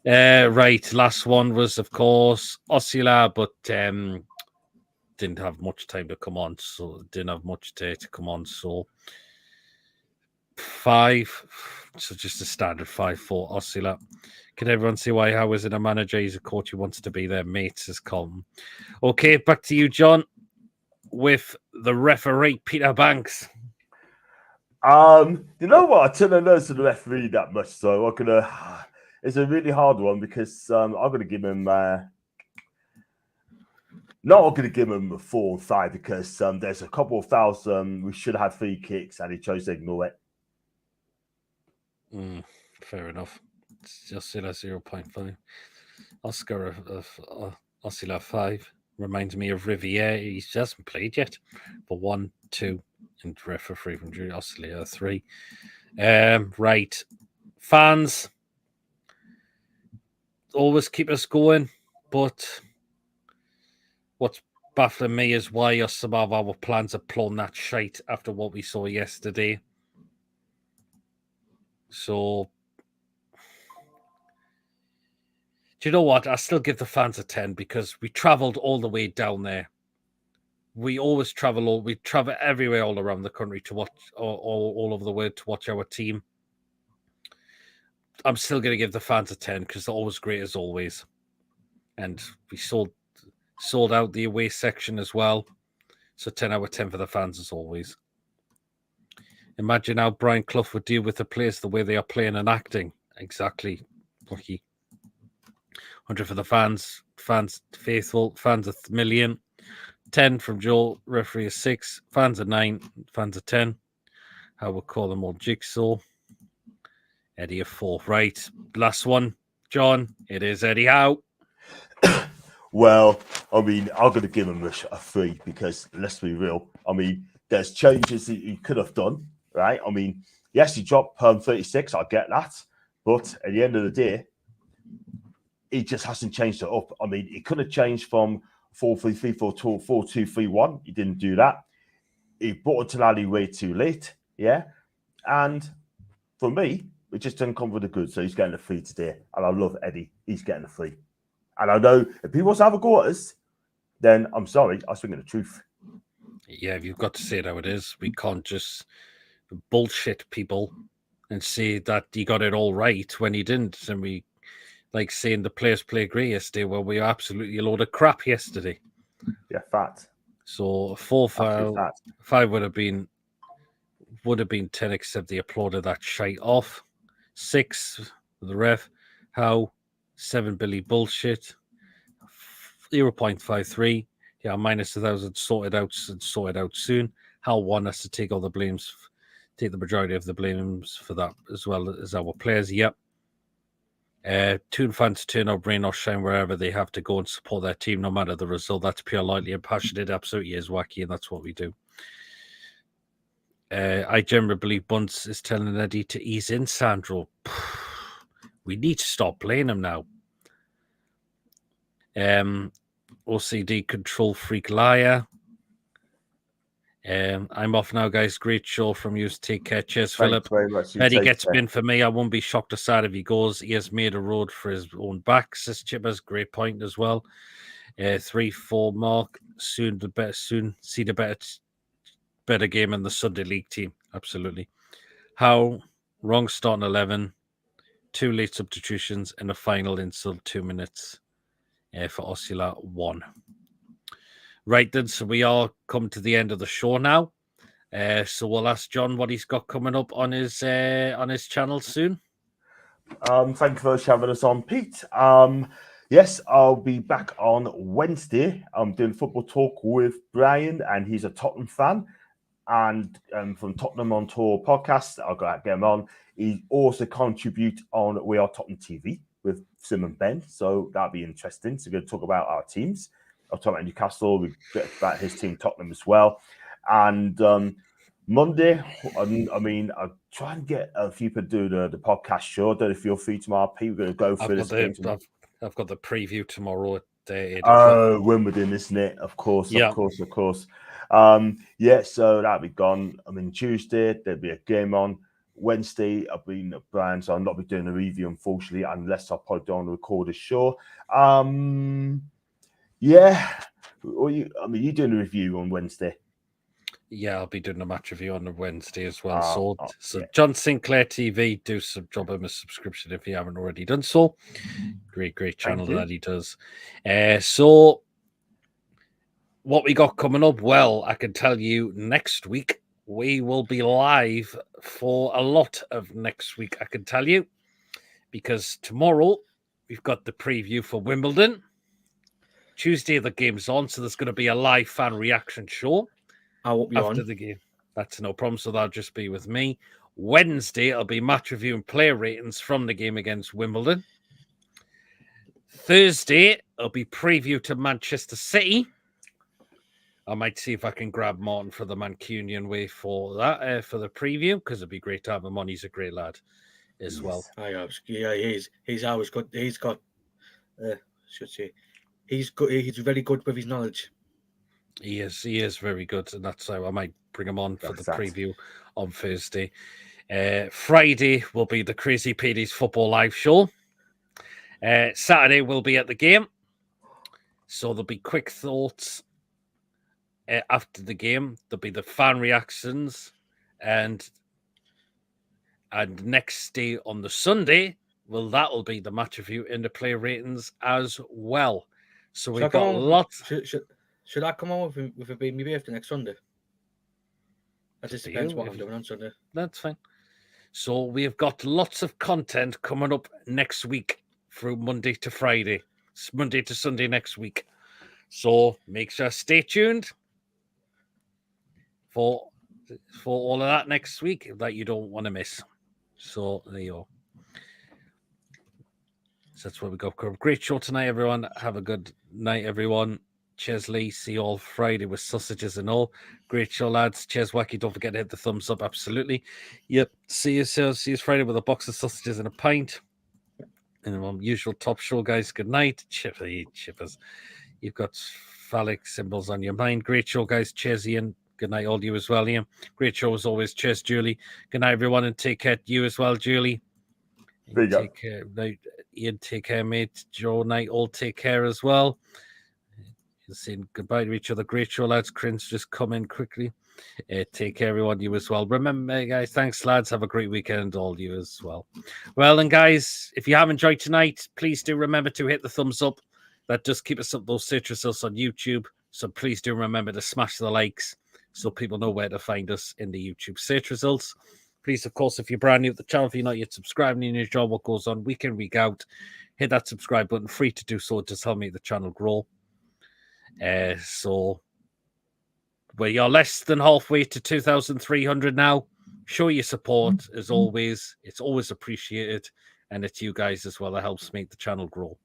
Right, last one was of course Oscilla, but didn't have much time to come on, so didn't have much to come on. So 5, so just a standard 5 for Oscilla. Can everyone see why Howe isn't a manager? He's a coach who wants to be their mates, says Colin. Okay, back to you, John, with the referee, Peter Banks. You know what? I don't know the referee that much, so I'm gonna. It's a really hard one because I'm gonna give him. I'm going to give him a 4 and 5 because there's a couple of fouls we should have had free kicks and he chose to ignore it. Fair enough. It's just still a 0.5. Oscar Oscilla 5. Reminds me of Riviere. He hasn't played yet. For 1, 2, and for 3 from Drew. Oscilla 3. Right. Fans always keep us going, but what's baffling me is why some of our plans are blown that shite after what we saw yesterday. So, do you know what? I still give the fans a 10 because we travelled all the way down there. We always travel. We travel everywhere all around the country to watch, all over the world to watch our team. I'm still going to give the fans a 10 because they're always great as always. And we sold out the away section as well. So 10 out of 10 for the fans as always. Imagine how Brian Clough would deal with the players the way they are playing and acting. Exactly. Lucky. 100 for the fans. Fans faithful. Fans a million. 10 from Joel. Referee is 6. Fans a 9. Fans a 10. I would call them all jigsaw. Eddie a 4. Right. Last one. John. It is Eddie Howe. Well, I mean, I'm going to give him a 3 because let's be real. I mean, there's changes that he could have done, right? I mean, yes, he dropped perm 36. I get that. But at the end of the day, he just hasn't changed it up. I mean, he could have changed from 4-3-3 to 4-2-3-1. He didn't do that. He brought Tonali way too late. Yeah. And for me, it just didn't come with the goods. So he's getting a 3 today. And I love Eddie. He's getting a 3. And I know if he wants to have a go at us, then I'm sorry, I'm speaking the truth. Yeah, you've got to say it how it is. We can't just bullshit people and say that he got it all right when he didn't. And we like saying the players play great yesterday. Well, we were absolutely a load of crap yesterday. Yeah, fact. So 4, 5 would have been 10, except they applauded that shite off. 6 the ref. How 7 Billy bullshit. 0.53. Yeah, minus 1,000 sorted out soon. How 1 has to take all the blames, take the majority of the blames for that as well as our players. Yep. 2 fans turn out rain or shine wherever they have to go and support their team, no matter the result. That's pure, lightly and passionate. Absolutely is wacky, and that's what we do. I generally believe Bunce is telling Eddie to ease in, Sandro. We need to stop playing him now. OCD control freak liar. I'm off now, guys. Great show from you. Take care. Cheers, Philip. Very much. Eddie gets bin for me. I won't be shocked aside if he goes. He has made a road for his own back, says Chippers. Great point as well. 3-4 Mark. Soon see the better game in the Sunday League team. Absolutely. How wrong starting 11, 2 late substitutions, and a final insult 2 minutes for Oscilla 1. Right then, so we are come to the end of the show now. So we'll ask John what he's got coming up on his channel soon. Thank you for having us on, Pete. Yes, I'll be back on Wednesday. I'm doing football talk with Brian, and he's a Tottenham fan. And from Tottenham on Tour podcast, I'll get him on. He also contributes on We Are Tottenham TV with Sim and Ben, so that'll be interesting. So we're going to talk about our teams. I'll talk about Newcastle. We get about his team, Tottenham, as well. And Monday, I mean, I'll try and get a few people to do the podcast show. I don't know if you're free tomorrow, Pete. We're going to go through this game. I've got the preview tomorrow at 8 o'clock. Oh, Wimbledon, isn't it? Of course. Yeah, so that'll be gone. I mean, Tuesday, there'll be a game on. Wednesday, I'll be in Brian, so I'll not be doing a review, unfortunately, unless I probably don't record a show. Yeah. You're doing a review on Wednesday. Yeah, I'll be doing a match review on the Wednesday as well. So John Sinclair TV, drop him a subscription if you haven't already done so. Great channel that he does. So what we got coming up? Well, I can tell you next week we will be live for a lot of next week, I can tell you, because tomorrow we've got the preview for Wimbledon. Tuesday the game's on, so there's going to be a live fan reaction show. I won't be after on the game. That's no problem. So that'll just be with me. Wednesday, it'll be match review and player ratings from the game against Wimbledon. Thursday, it'll be preview to Manchester City. I might see if I can grab Martin for the Mancunian way for that, for the preview, because it'd be great to have him on. He's a great lad as well. Yeah, he's always good. He's got, should say, he's good. He's very good with his knowledge. He is very good, and that's how I might bring him on for the preview on Thursday. Friday will be the Crazy PDs football live show. Saturday will be at the game, so there'll be quick thoughts after the game. There'll be the fan reactions, and next day on the Sunday, that'll be the match review and the player ratings as well. So we've got lots. Should I come on with it being my birthday next Sunday? That just depends what I'm doing on Sunday. That's fine. So we have got lots of content coming up next week through Monday to Friday. It's Monday to Sunday next week. So make sure stay tuned for all of that next week that you don't want to miss. So there you go. So that's where we go. Great show tonight, everyone. Have a good night, everyone. Cheers, Lee. See you all Friday with sausages and all. Great show, lads. Cheers, Wacky. Don't forget to hit the thumbs up. Absolutely. Yep. See you Friday with a box of sausages and a pint. And the usual top show, guys. Good night. Chippers. You've got phallic symbols on your mind. Great show, guys. Cheers, Ian. Good night, all you as well, Ian. Great show as always. Cheers, Julie. Good night, everyone, and take care. You as well, Julie. Take care. Ian, take care, mate. Joe, night, all take care as well. Saying goodbye to each other. Great show, lads. Cringe, just come in quickly. Take care, everyone. You as well. Remember, guys, thanks, lads. Have a great weekend, all you as well. Well, and guys, if you have enjoyed tonight, please do remember to hit the thumbs up. That does keep us up those search results on YouTube. So please do remember to smash the likes so people know where to find us in the YouTube search results. Please, of course, if you're brand new at the channel, if you're not yet subscribed and you enjoy what goes on week in, week out, hit that subscribe button. Free to do so. Just help make the channel grow. So you're less than halfway to 2,300 now. Show your support as always. It's always appreciated, and it's you guys as well that helps make the channel grow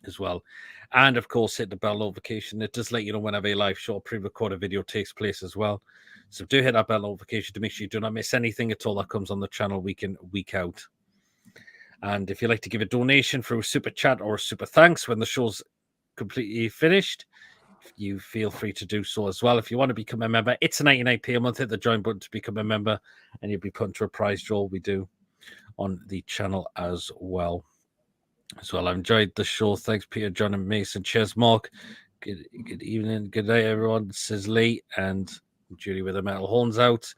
as well. And of course, hit the bell notification. It does let you know whenever a live show or pre-recorded video takes place as well. So do hit that bell notification to make sure you do not miss anything at all that comes on the channel week in, week out. And if you'd like to give a donation through a super chat or a super thanks when the show's completely finished, you feel free to do so as well. If you want to become a member, it's a 99p a month. Hit the join button to become a member, and you'll be put into a prize draw we do on the channel as well. So I've enjoyed the show. Thanks, Peter, John, and Mason. Cheers, Mark. Good evening. Good night, everyone. Says Lee and Julie with the metal horns out.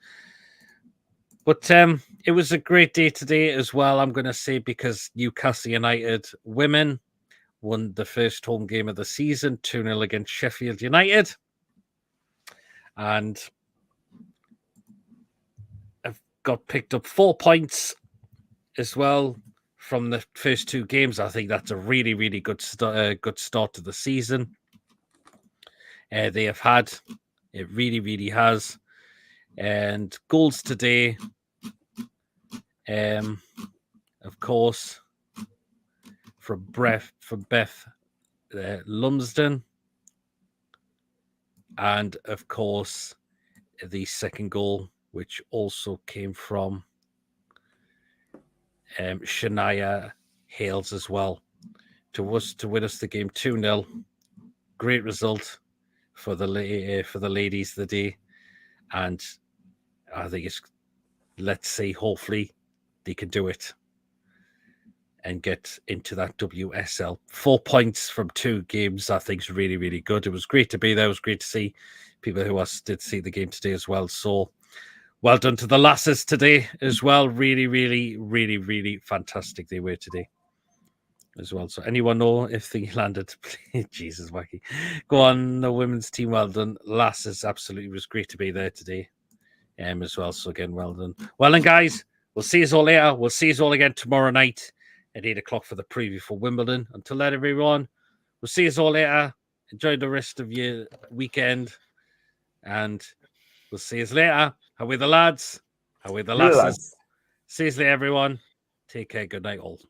But it was a great day today as well, I'm going to say, because Newcastle United women won the first home game of the season, 2-0 against Sheffield United. And I've got picked up 4 points as well from the first 2 games. I think that's a really, really good start to the season. They have had. It really, really has. And goals today, of course, from Beth Lumsden, and of course the second goal, which also came from Shania Hales as well, to win us the game 2-0. Great result for the ladies the day, and I think let's see, hopefully they can do it and get into that WSL. 4 points from 2 games, I think, is really, really good. It was great to be there. It was great to see people who did see the game today as well. So well done to the lasses today as well. Really, really, really, really fantastic they were today as well. So anyone know if they landed? Jesus, Wacky. Go on, the women's team. Well done. Lasses, absolutely. It was great to be there today as well. So again, well done. Well then, guys, we'll see you all later. We'll see you all again tomorrow night at 8 o'clock for the preview for Wimbledon. Until then, everyone, we'll see you all later. Enjoy the rest of your weekend, and we'll see you later. How are the lads? How are the lasses? See you later, everyone. Take care. Good night, all.